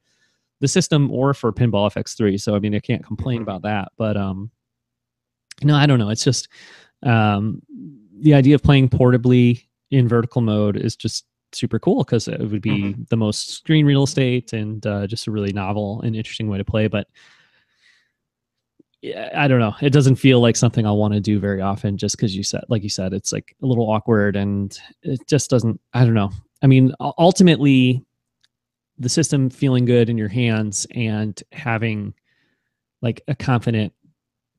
the system or for Pinball FX3. So I mean, I can't complain about that. But no, I don't know. It's just the idea of playing portably in vertical mode is just super cool because it would be the most screen real estate and just a really novel and interesting way to play. But yeah, I don't know. It doesn't feel like something I'll want to do very often just because like you said, it's like a little awkward and it just doesn't, I don't know. I mean, ultimately, the system feeling good in your hands and having like a confident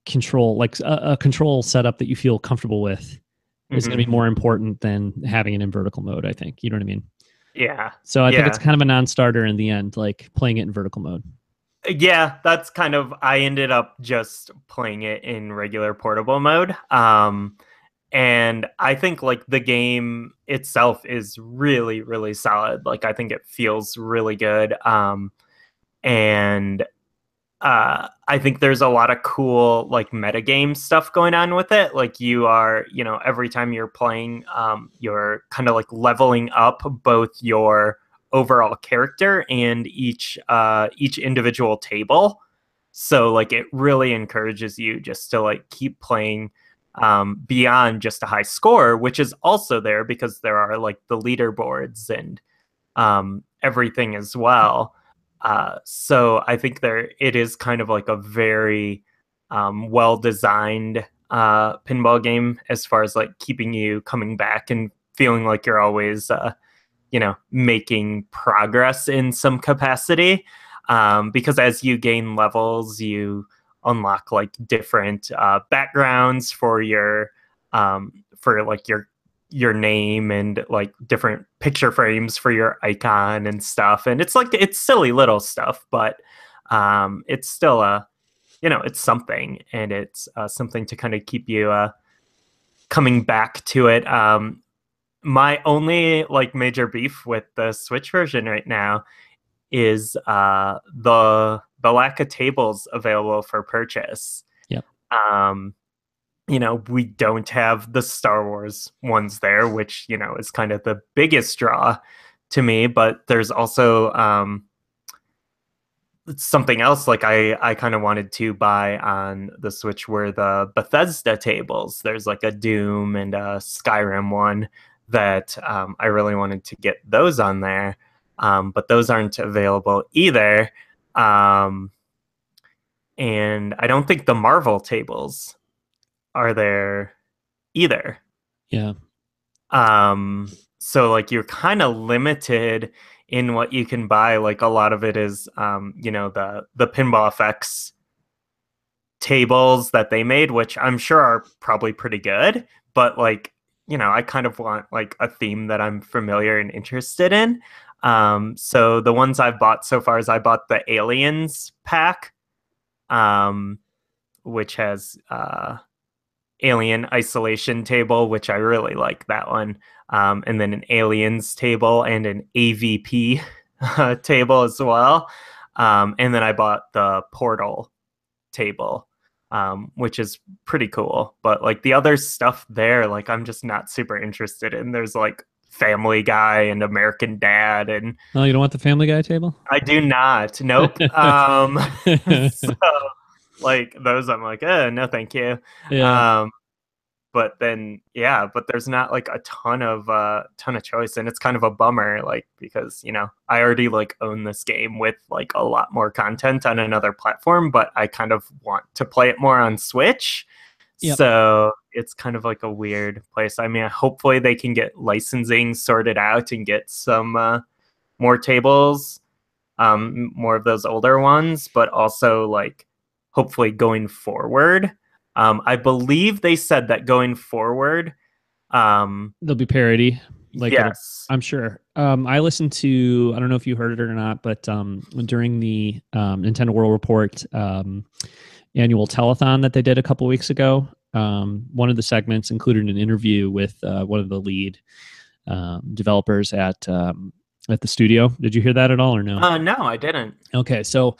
control, like a control setup that you feel comfortable with is going to be more important than having it in vertical mode, I think. You know what I mean? Yeah. So I think it's kind of a non-starter in the end, like playing it in vertical mode. Yeah, that's kind of, I ended up just playing it in regular portable mode. And I think like the game itself is really, really solid. Like I think it feels really good. And I think there's a lot of cool like metagame stuff going on with it. Like you are, every time you're playing, you're kind of like leveling up both your overall character and each individual table. So like it really encourages you just to like keep playing beyond just a high score, which is also there because there are like the leaderboards and everything as well. So I think it is kind of like a very well-designed pinball game as far as like keeping you coming back and feeling like you're always, making progress in some capacity. Because as you gain levels, you unlock like different backgrounds for your name and like different picture frames for your icon and stuff. And it's silly little stuff, but it's still it's something, and it's something to kind of keep you coming back to it. My only like major beef with the Switch version right now is the lack of tables available for purchase. Yep. We don't have the Star Wars ones there, which, is kind of the biggest draw to me. But there's also something else like I kind of wanted to buy on the Switch were the Bethesda tables. There's like a Doom and a Skyrim one that I really wanted to get those on there. But those aren't available either. And I don't think the Marvel tables are there either. Yeah. So like you're kind of limited in what you can buy. Like a lot of it is the Pinball FX tables that they made, which I'm sure are probably pretty good, but like I kind of want like a theme that I'm familiar and interested in. So the ones I've bought so far is I bought the Aliens pack, which has Alien Isolation table, which I really like that one. And then an Aliens table and an AVP table as well. And then I bought the Portal table. which is pretty cool. But like the other stuff there, like I'm just not super interested in. There's like Family Guy and American Dad, and Oh, you don't want the Family Guy table? I do not. Nope. So like those, I'm like, no, thank you. Yeah. Um, but then yeah, but there's not like a ton of choice, and it's kind of a bummer, like because I already like own this game with like a lot more content on another platform, but I kind of want to play it more on Switch. Yep. So it's kind of like a weird place. I mean, hopefully they can get licensing sorted out and get some more tables, more of those older ones, but also like hopefully going forward. I believe they said that going forward, There'll be parody. Like yes. I'm sure. I listened to, I don't know if you heard it or not, but during the Nintendo World Report annual telethon that they did a couple weeks ago, one of the segments included an interview with one of the lead developers at the studio. Did you hear that at all or no? No, I didn't. Okay, so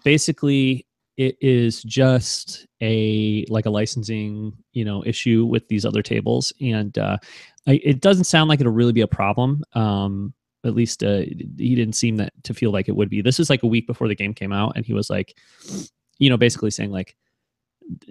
basically it is just a licensing issue with these other tables, and it doesn't sound like it'll really be a problem. At least he didn't seem to feel like it would be. This is like a week before the game came out, and he was like, basically saying like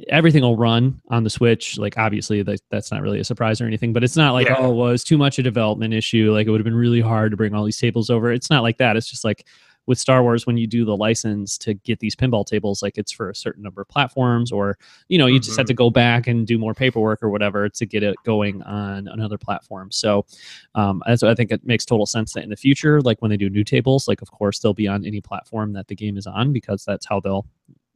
everything will run on the Switch. Like obviously that's not really a surprise or anything, but it's not like, oh, well, it's too much a development issue. Like it would have been really hard to bring all these tables over. It's not like that. It's just like with Star Wars, when you do the license to get these pinball tables, like it's for a certain number of platforms, or, you just have to go back and do more paperwork or whatever to get it going on another platform. So that's what I think it makes total sense that in the future, like when they do new tables, like of course they'll be on any platform that the game is on, because that's how they'll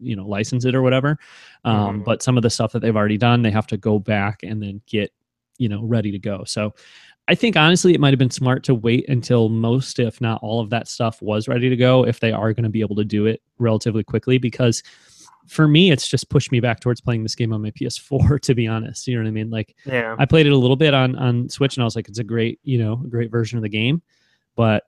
license it or whatever. But some of the stuff that they've already done, they have to go back and then get ready to go. So I think honestly it might have been smart to wait until most, if not all, of that stuff was ready to go, if they are going to be able to do it relatively quickly, because for me it's just pushed me back towards playing this game on my PS4, to be honest. You know what I mean? Like I played it a little bit on Switch and I was like, it's a great great version of the game, but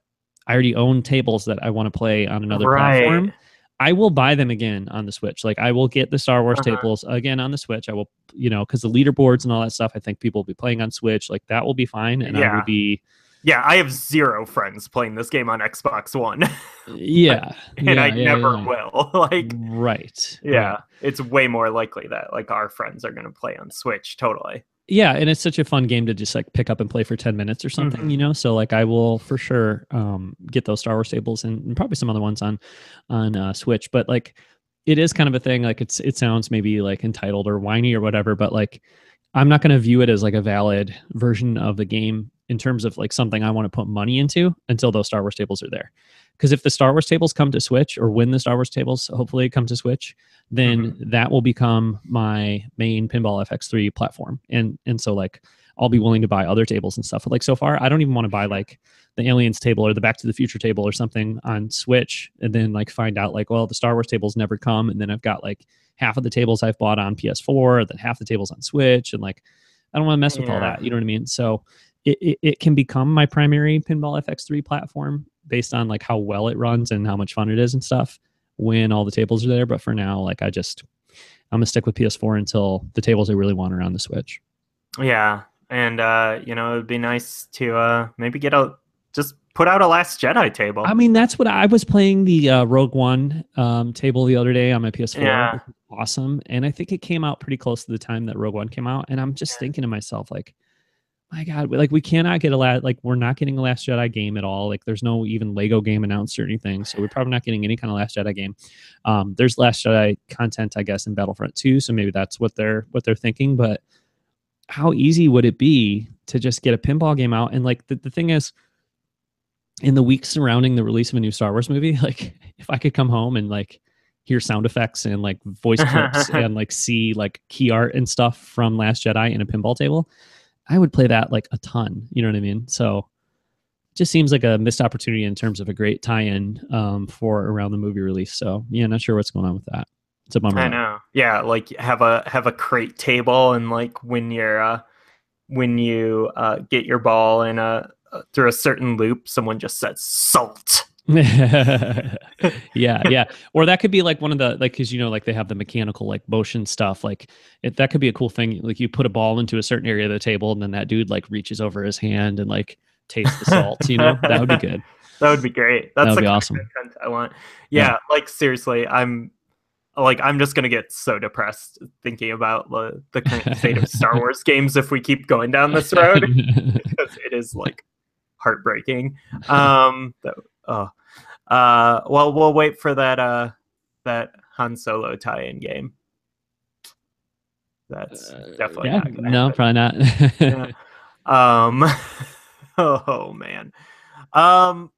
I already own tables that I want to play on another platform. I will buy them again on the Switch. Like I will get the Star Wars tables again on the Switch. I will, because the leaderboards and all that stuff, I think people will be playing on Switch. Like that will be fine. And I will be. Yeah, I have 0 friends playing this game on Xbox One. Yeah. And I never will. Like, right. Yeah. Right. It's way more likely that like our friends are going to play on Switch. Totally. Yeah, and it's such a fun game to just like pick up and play for 10 minutes or something, So like I will for sure get those Star Wars tables and probably some other ones on Switch. But like it is kind of a thing. Like it sounds maybe like entitled or whiny or whatever, but like I'm not going to view it as like a valid version of the game in terms of like something I want to put money into until those Star Wars tables are there. Because if the Star Wars tables come to Switch, or when the Star Wars tables hopefully come to Switch, then that will become my main Pinball FX3 platform. And so like I'll be willing to buy other tables and stuff. But like so far, I don't even want to buy like the Aliens table or the Back to the Future table or something on Switch, and then like find out like, well, the Star Wars tables never come, and then I've got like half of the tables I've bought on PS4, then half the tables on Switch, and like I don't want to mess with all that. You know what I mean? So it can become my primary Pinball FX3 platform based on like how well it runs and how much fun it is and stuff when all the tables are there. But for now, like I'm gonna stick with PS4 until the tables I really want are on the Switch. Yeah. And it would be nice to maybe just put out a Last Jedi table. I mean, that's what I was playing, the Rogue One table the other day on my PS4. Yeah. Awesome. And I think it came out pretty close to the time that Rogue One came out. And I'm just thinking to myself, like, my God, like we cannot get we're not getting a Last Jedi game at all. Like there's no even Lego game announced or anything. So we're probably not getting any kind of Last Jedi game. There's Last Jedi content, I guess, in Battlefront 2. So maybe that's what they're thinking. But how easy would it be to just get a pinball game out? And like the thing is, in the weeks surrounding the release of a new Star Wars movie, like if I could come home and like hear sound effects and like voice clips and like see like key art and stuff from Last Jedi in a pinball table, I would play that like a ton. You know what I mean? So it just seems like a missed opportunity in terms of a great tie-in for around the movie release. So yeah, not sure what's going on with that. It's a bummer. I know. Yeah, like have a crate table, and like when you get your ball in through a certain loop, someone just says salt. Yeah, yeah. Or that could be like one of the like because like they have the mechanical like motion stuff. Like that could be a cool thing. Like you put a ball into a certain area of the table, and then that dude like reaches over his hand and like tastes the salt. That would be good. That would be great. That That's would the be kind awesome. of content I want. Yeah. Yeah, like seriously, I'm just gonna get so depressed thinking about the current state of Star Wars games if we keep going down this road because it is like heartbreaking. Oh, well, we'll wait for that Han Solo tie-in game. That's definitely Yeah, not gonna no, happen. probably not. Yeah. Um. Oh man. Um.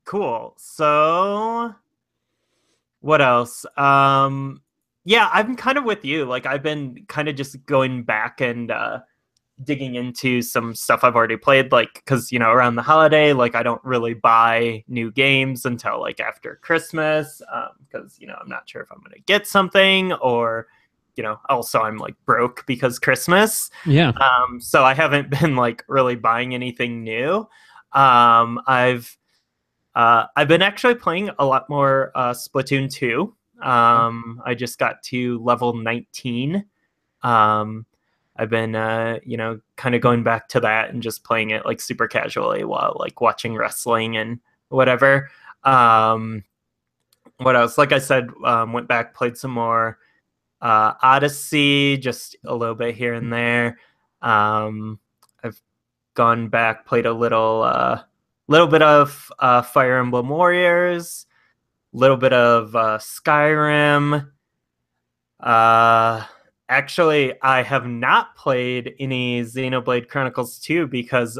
Cool. So what else? Yeah, I'm kind of with you. Like I've been kind of just going back and digging into some stuff I've already played, like because around the holiday, like I don't really buy new games until like after Christmas, because I'm not sure if I'm gonna get something or also I'm like broke because Christmas. Yeah. So I haven't been like really buying anything new. I've been actually playing a lot more Splatoon 2. I just got to level 19. Um, I've been, kind of going back to that and just playing it like super casually while like watching wrestling and whatever. What else? Like I said, went back, played some more Odyssey, just a little bit here and there. I've gone back, played a little bit of Fire Emblem Warriors, a little bit of Skyrim. Uh, Actually, I have not played any Xenoblade Chronicles 2 because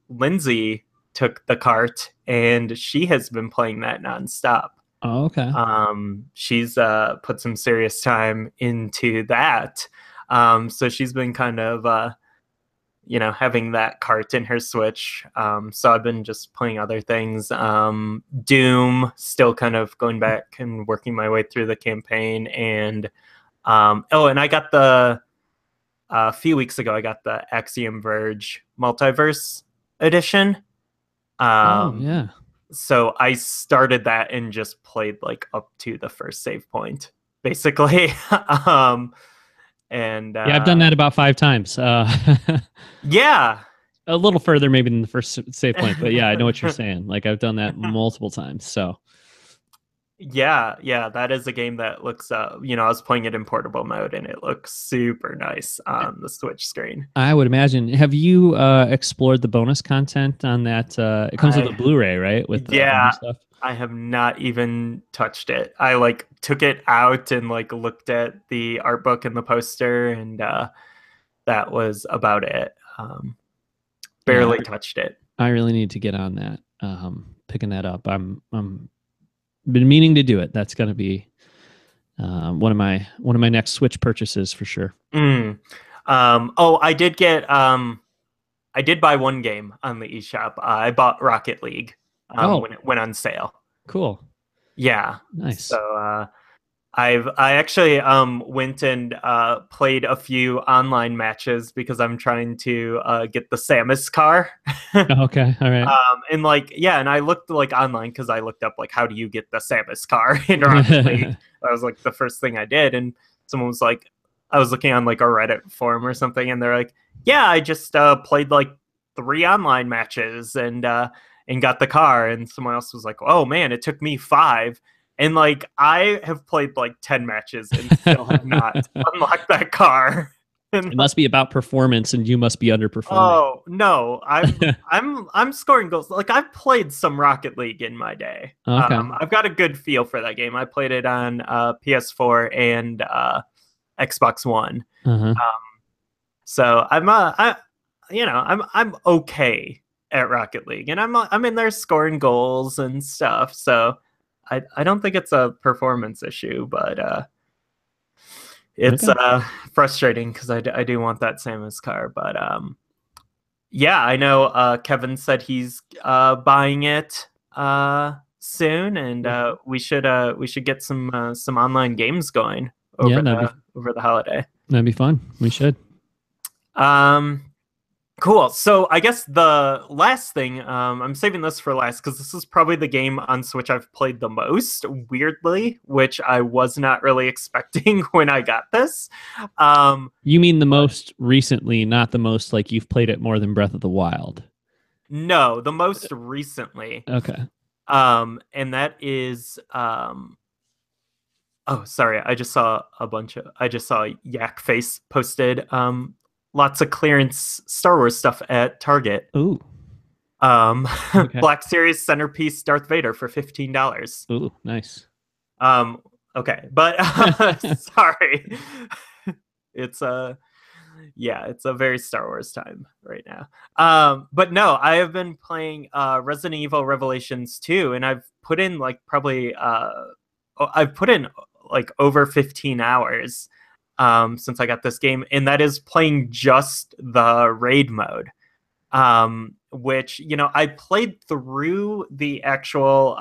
Lindsay took the cart and she has been playing that nonstop. Oh, okay. She's put some serious time into that. So she's been kind of having that cart in her Switch. So I've been just playing other things. Doom, still kind of going back and working my way through the campaign. And and I got a few weeks ago, I got the Axiom Verge Multiverse Edition. Oh, yeah. So I started that and just played like up to the first save point, basically. And Yeah, I've done that about 5 times. Yeah. A little further maybe than the first save point, but yeah, I know what you're saying. Like I've done that multiple times. So yeah, that is a game that looks I was playing it in portable mode and it looks super nice on the Switch screen. I would imagine. Have you explored the bonus content on that? It comes with a Blu-ray, right? With the new stuff. I have not even touched it. I like took it out and like looked at the art book and the poster and that was about it. Barely touched it. I really need to get on that. Picking that up. I'm been meaning to do it. That's going to be one of my next Switch purchases for sure. I did buy one game on the eShop. I bought Rocket League when it went on sale. Cool. Yeah. Nice. So I actually went and played a few online matches because I'm trying to get the Samus car. Okay, all right. And and I looked like online because I looked up like how do you get the Samus car in Rocket League. That was like the first thing I did, and someone was like, I was looking on like a Reddit forum or something, and they're like, yeah, I just played like 3 online matches and got the car, and someone else was like, oh man, it took me 5. And like I have played like 10 matches and still have not unlocked that car. It must be about performance, and you must be underperforming. Oh no, I'm scoring goals. Like I've played some Rocket League in my day. Okay. I've got a good feel for that game. I played it on PS4 and Xbox One. So I'm okay at Rocket League, and I'm in there scoring goals and stuff. So I don't think it's a performance issue, but it's frustrating because I do want that Samus car. But yeah, I know Kevin said he's buying it soon, and we should get some online games going over the holiday. That'd be fun. We should. Cool. So I guess the last thing, I'm saving this for last because this is probably the game on Switch I've played the most, weirdly, which I was not really expecting when I got this. Um, You mean the but most recently, not the most like you've played it more than Breath of the Wild. no, the most recently. Okay. And that is oh, sorry, I just saw Yak Face posted lots of clearance Star Wars stuff at Target. Ooh. Um, Okay. Black Series centerpiece Darth Vader for $15. Ooh, nice. Um, okay, but sorry, it's yeah, it's a very Star Wars time right now. But no, I have been playing Resident Evil Revelations 2, and I've put in like probably I've put in like over 15 hours since I got this game, and that is playing just the raid mode. Which, you know, I played through the actual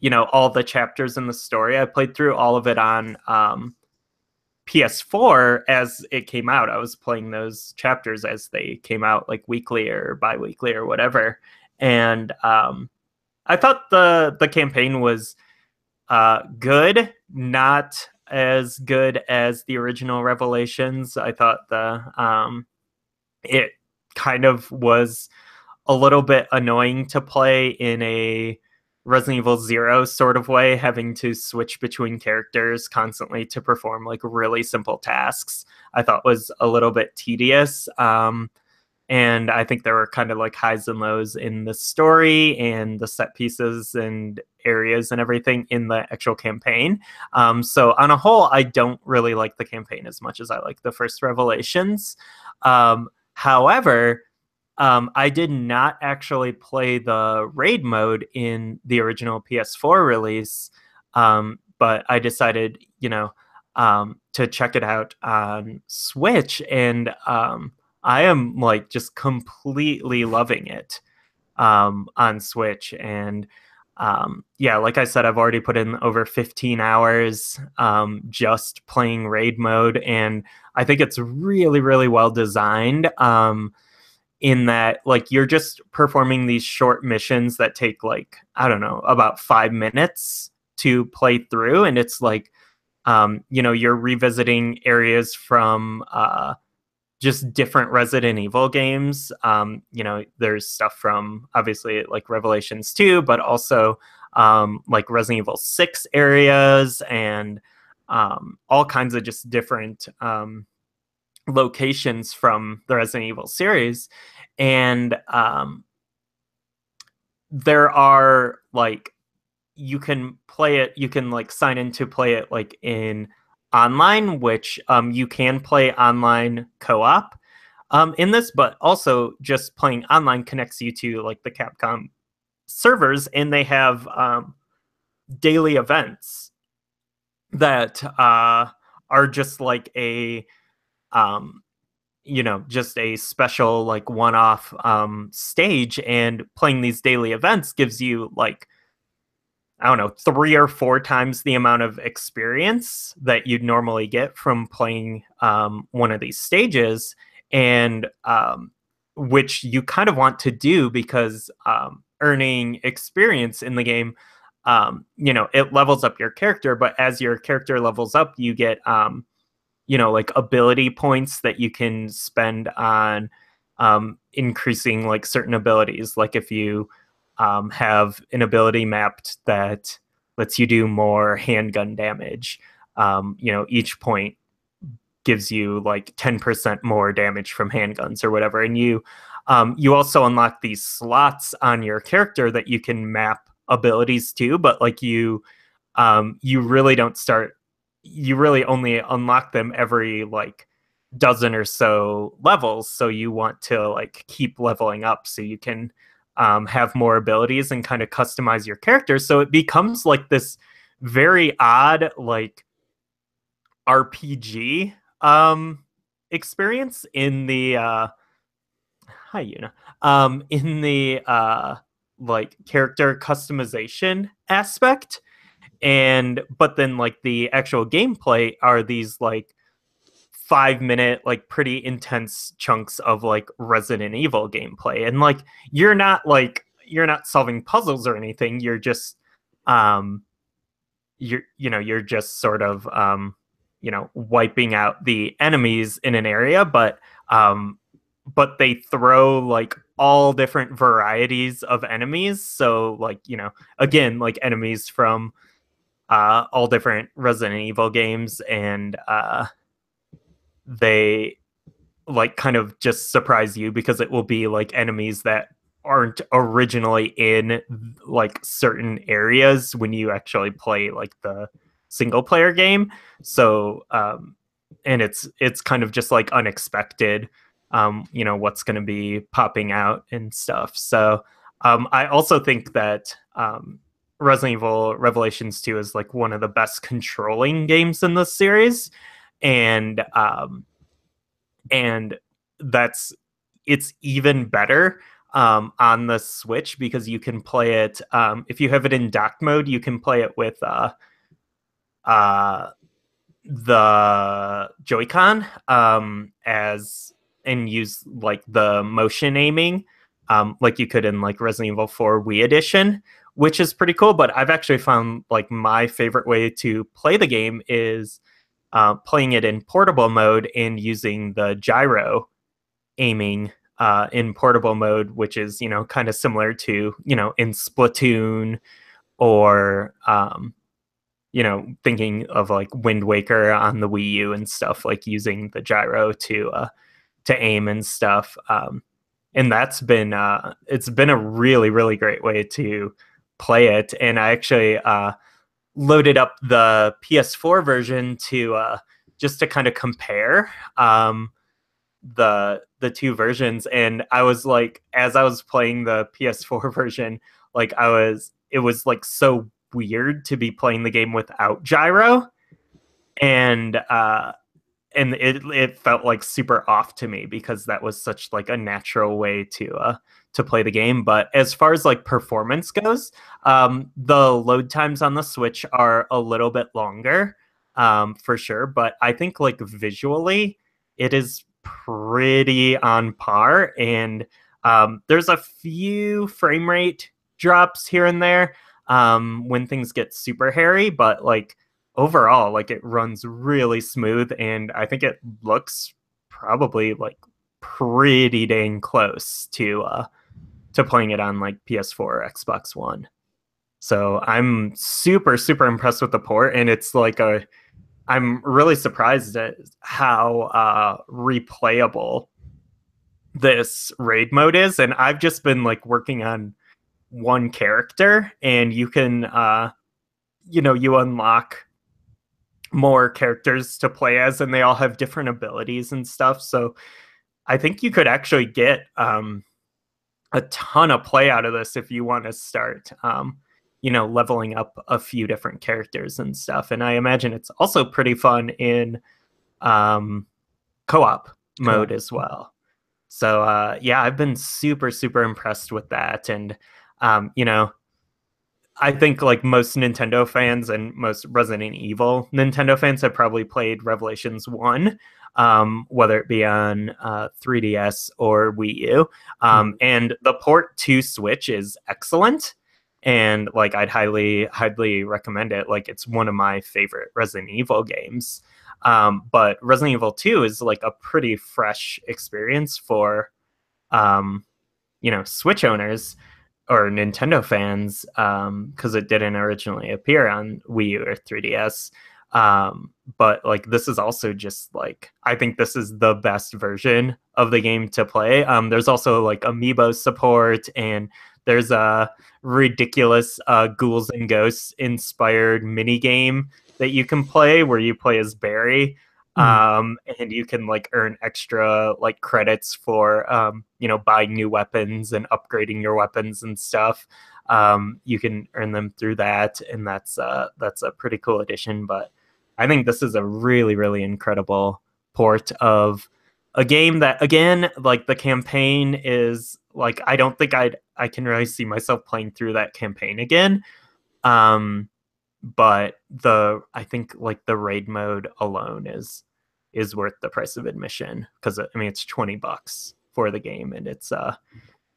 you know, all the chapters in the story. I played through all of it on PS4 as it came out. I was playing those chapters as they came out, like weekly or bi-weekly or whatever. And I thought the campaign was good, not as good as the original Revelations. I thought the it kind of was a little bit annoying to play in a Resident Evil Zero sort of way, having to switch between characters constantly to perform like really simple tasks. I thought was a little bit tedious. And I think there were kind of like highs and lows in the story and the set pieces and areas and everything in the actual campaign. So on a whole, I don't really like the campaign as much as I like the first Revelations. However, I did not actually play the raid mode in the original PS4 release, but I decided, you know, to check it out on Switch, and I am like just completely loving it on Switch. And yeah, like I said, I've already put in over 15 hours just playing raid mode, and I think it's really, really well designed. In that, like, you're just performing these short missions that take like, I don't know, about 5 minutes to play through, and it's like you know, you're revisiting areas from just different Resident Evil games. You know, there's stuff from obviously like Revelations 2, but also like Resident Evil 6 areas, and all kinds of just different locations from the Resident Evil series. And there are like, you can play it, you can like sign in to play it like in online, which you can play online co-op in this, but also just playing online connects you to like the Capcom servers, and they have daily events that are just like a um, you know, just a special like one-off stage. And playing these daily events gives you like, I don't know, 3 or 4 times the amount of experience that you'd normally get from playing one of these stages. And which you kind of want to do because earning experience in the game, you know, it levels up your character. But as your character levels up, you get you know, like ability points that you can spend on increasing like certain abilities. Like if you have an ability mapped that lets you do more handgun damage, you know, each point gives you like 10% more damage from handguns or whatever. And you also unlock these slots on your character that you can map abilities to, but like you really don't start, you really only unlock them every like dozen or so levels. So you want to like keep leveling up so you can have more abilities and kind of customize your character. So it becomes like this very odd like RPG experience in the hi Yuna, in the like character customization aspect. And but then like the actual gameplay are these like 5 minute, like pretty intense chunks of like Resident Evil gameplay. And like you're not solving puzzles or anything. You're just um you're just sort of wiping out the enemies in an area, um but they throw like all different varieties of enemies. So like, again, like enemies from all different Resident Evil games, and they like kind of just surprise you because it will be like enemies that aren't originally in like certain areas when you actually play like the single player game. So and it's kind of just like unexpected, what's going to be popping out and stuff. So I also think that Resident Evil Revelations 2 is like one of the best controlling games in this series. And that's it's even better on the Switch because you can play it, if you have it in dock mode, you can play it with uh, the Joy-Con, as and use like the motion aiming, like you could in like Resident Evil 4 Wii Edition, which is pretty cool. But I've actually found like my favorite way to play the game is playing it in portable mode and using the gyro aiming in portable mode, which is, kind of similar to, in Splatoon, or thinking of like Wind Waker on the Wii U and stuff, like using the gyro to aim and stuff. And that's been it's been a really, really great way to play it. And I actually loaded up the PS4 version to just to kind of compare the two versions. And I was like, as I was playing the PS4 version, like it was like so weird to be playing the game without gyro, and it felt like super off to me because that was such like a natural way to play the game. But as far as like performance goes, the load times on the Switch are a little bit longer, for sure. But I think like visually, it is pretty on par. And there's a few frame rate drops here and there when things get super hairy, but like overall, like it runs really smooth, and I think it looks probably like pretty dang close to playing it on like PS4 or Xbox One. So I'm super, super impressed with the port, and it's like I'm really surprised at how replayable this raid mode is. And I've just been like working on one character, and you can you unlock more characters to play as, and they all have different abilities and stuff. So I think you could actually get a ton of play out of this if you want to start leveling up a few different characters and stuff. And I imagine it's also pretty fun in co-op mode as well. So yeah, I've been super, super impressed with that. And I think like most Nintendo fans and most Resident Evil Nintendo fans have probably played Revelations 1, whether it be on 3DS or Wii U. And the port to Switch is excellent. And like I'd highly, highly recommend it. Like it's one of my favorite Resident Evil games. But Resident Evil 2 is like a pretty fresh experience for Switch owners or Nintendo fans, because it didn't originally appear on Wii U or 3DS. But like this is also just like, I think this is the best version of the game to play. There's also like amiibo support, and there's a ridiculous Ghouls and Ghosts inspired mini game that you can play where you play as Barry. And you can like earn extra like credits for buying new weapons and upgrading your weapons and stuff. You can earn them through that, and that's a pretty cool addition. But I think this is a really, really incredible port of a game that, again, like the campaign is like, I don't think I can really see myself playing through that campaign again. But I think like the raid mode alone is is worth the price of admission, because I mean it's $20 for the game, and it's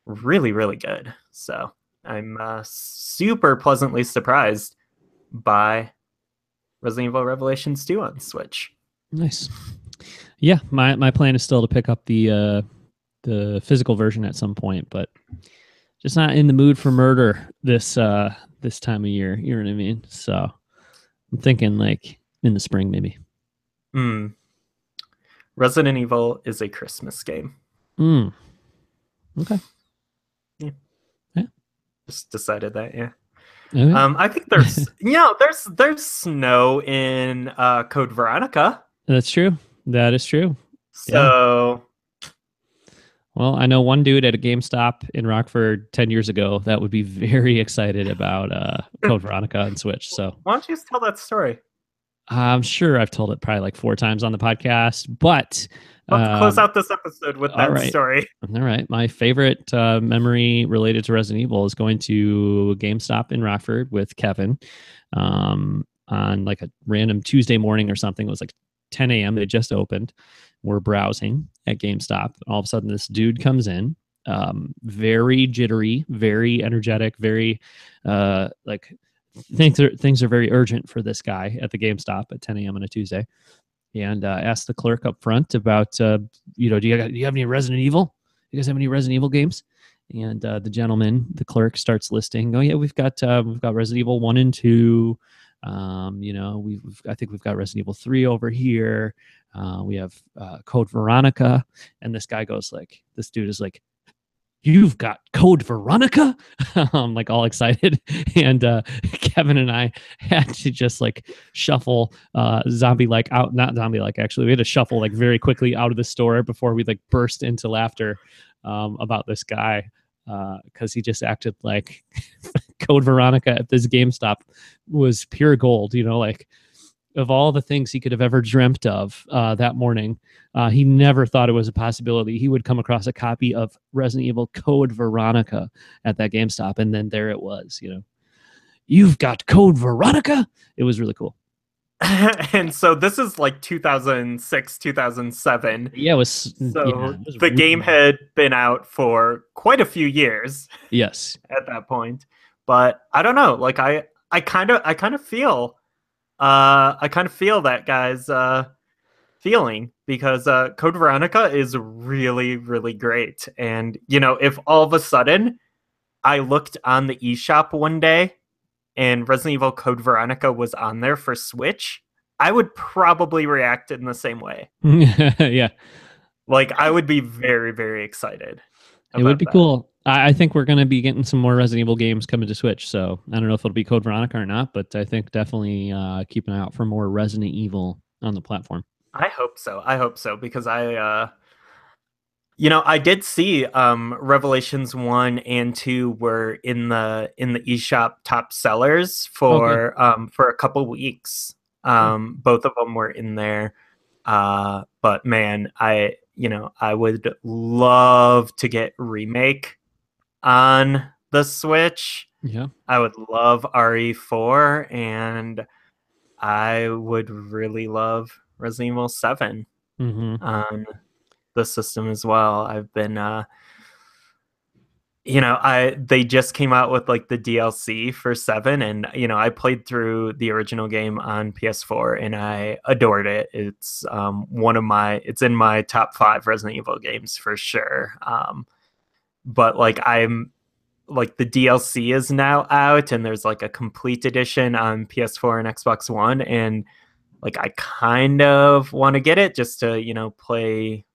really, really good. So I'm super pleasantly surprised by Resident Evil Revelations 2 on Switch. Nice. Yeah, my plan is still to pick up the physical version at some point, but just not in the mood for murder this time of year. You know what I mean? So I'm thinking like in the spring maybe. Resident Evil is a Christmas game. Okay. Yeah. Just decided that. Yeah. Okay. I think there's there's snow in Code Veronica. That's true. That is true. So, well, I know one dude at a GameStop in Rockford 10 years ago that would be very excited about Code Veronica on Switch. So why don't you just tell that story? I'm sure I've told it probably like 4 times on the podcast, but let's close out this episode with that story. All right. My favorite memory related to Resident Evil is going to GameStop in Rockford with Kevin on like a random Tuesday morning or something. It was like 10 a.m. They just opened. We're browsing at GameStop. All of a sudden, this dude comes in, very jittery, very energetic, very like things are very urgent for this guy at the GameStop at 10 a.m. on a Tuesday, and asked the clerk up front about, do you have any Resident Evil? You guys have any Resident Evil games? And the clerk starts listing. Oh yeah, we've got Resident Evil 1 and 2. I think we've got Resident Evil 3 over here. We have Code Veronica, and this dude is like, you've got Code Veronica? I'm like all excited. And Kevin and I had to just like shuffle zombie-like out, not zombie-like actually. We had to shuffle like very quickly out of the store before we like burst into laughter about this guy, because he just acted like Code Veronica at this GameStop was pure gold, like of all the things he could have ever dreamt of that morning, he never thought it was a possibility he would come across a copy of Resident Evil Code Veronica at that GameStop. And then there it was, you've got Code Veronica. It was really cool. And so this is like 2006, 2007. Yeah, it was the game had been out for quite a few years. Yes. At that point. But I don't know, like I kind of feel that guy's feeling, because Code Veronica is really, really great. And if all of a sudden I looked on the eShop one day and Resident Evil Code Veronica was on there for Switch, I would probably react in the same way. Yeah. Like I would be very, very excited. It would be cool. I think we're going to be getting some more Resident Evil games coming to Switch. So I don't know if it'll be Code Veronica or not, but I think definitely keep an eye out for more Resident Evil on the platform. I hope so, because I did see Revelations 1 and 2 were in the eShop top sellers for a couple weeks. Both of them were in there. But man, I would love to get Remake on the Switch. Yeah. I would love RE4, and I would really love Resident Evil 7 on the system as well. I've been they just came out with like the DLC for 7, and I played through the original game on PS4 and I adored it. It's it's in my top 5 Resident Evil games for sure. But like the DLC is now out, and there's like a complete edition on PS4 and Xbox One, and like I kind of want to get it just to play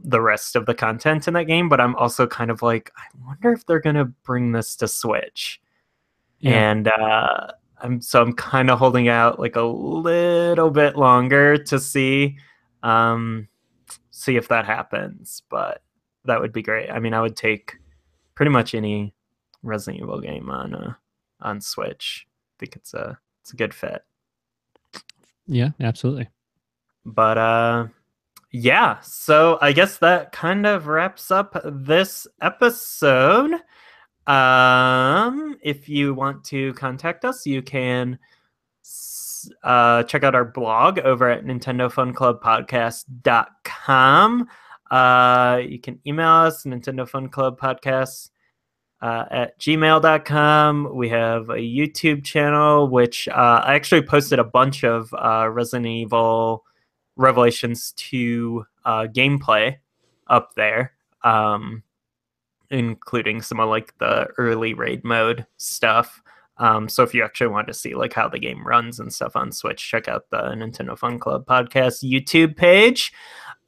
the rest of the content in that game. But I'm also kind of like, I wonder if they're gonna bring this to Switch. Yeah. And I'm kind of holding out like a little bit longer to see if that happens. But that would be great. I mean, I would take pretty much any Resident Evil game on Switch. I think it's a good fit. Yeah, absolutely. But yeah, so I guess that kind of wraps up this episode. If you want to contact us, you can check out our blog over at nintendofunclubpodcast.com. You can email us, nintendofunclubpodcast at gmail.com. We have a YouTube channel, which I actually posted a bunch of Resident Evil Revelations 2 gameplay up there, including some of like the early raid mode stuff. So if you actually want to see like how the game runs and stuff on Switch, check out the Nintendo Fun Club Podcast YouTube page.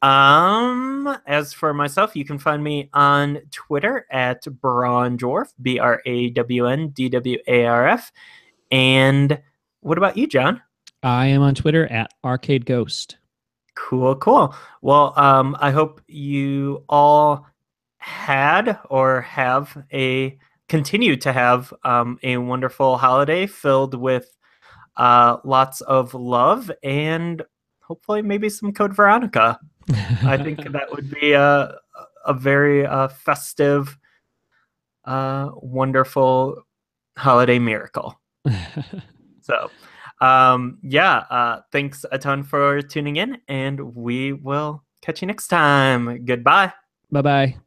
As for myself, you can find me on Twitter at Brandwarf, BRAWNDWARF. And what about you, John? I am on Twitter at Arcade Ghost. Cool. Well, I hope you all had or have continue to have a wonderful holiday filled with lots of love and hopefully maybe some Code Veronica. I think that would be a very festive, wonderful holiday miracle. So, thanks a ton for tuning in, and we will catch you next time. Goodbye. Bye-bye.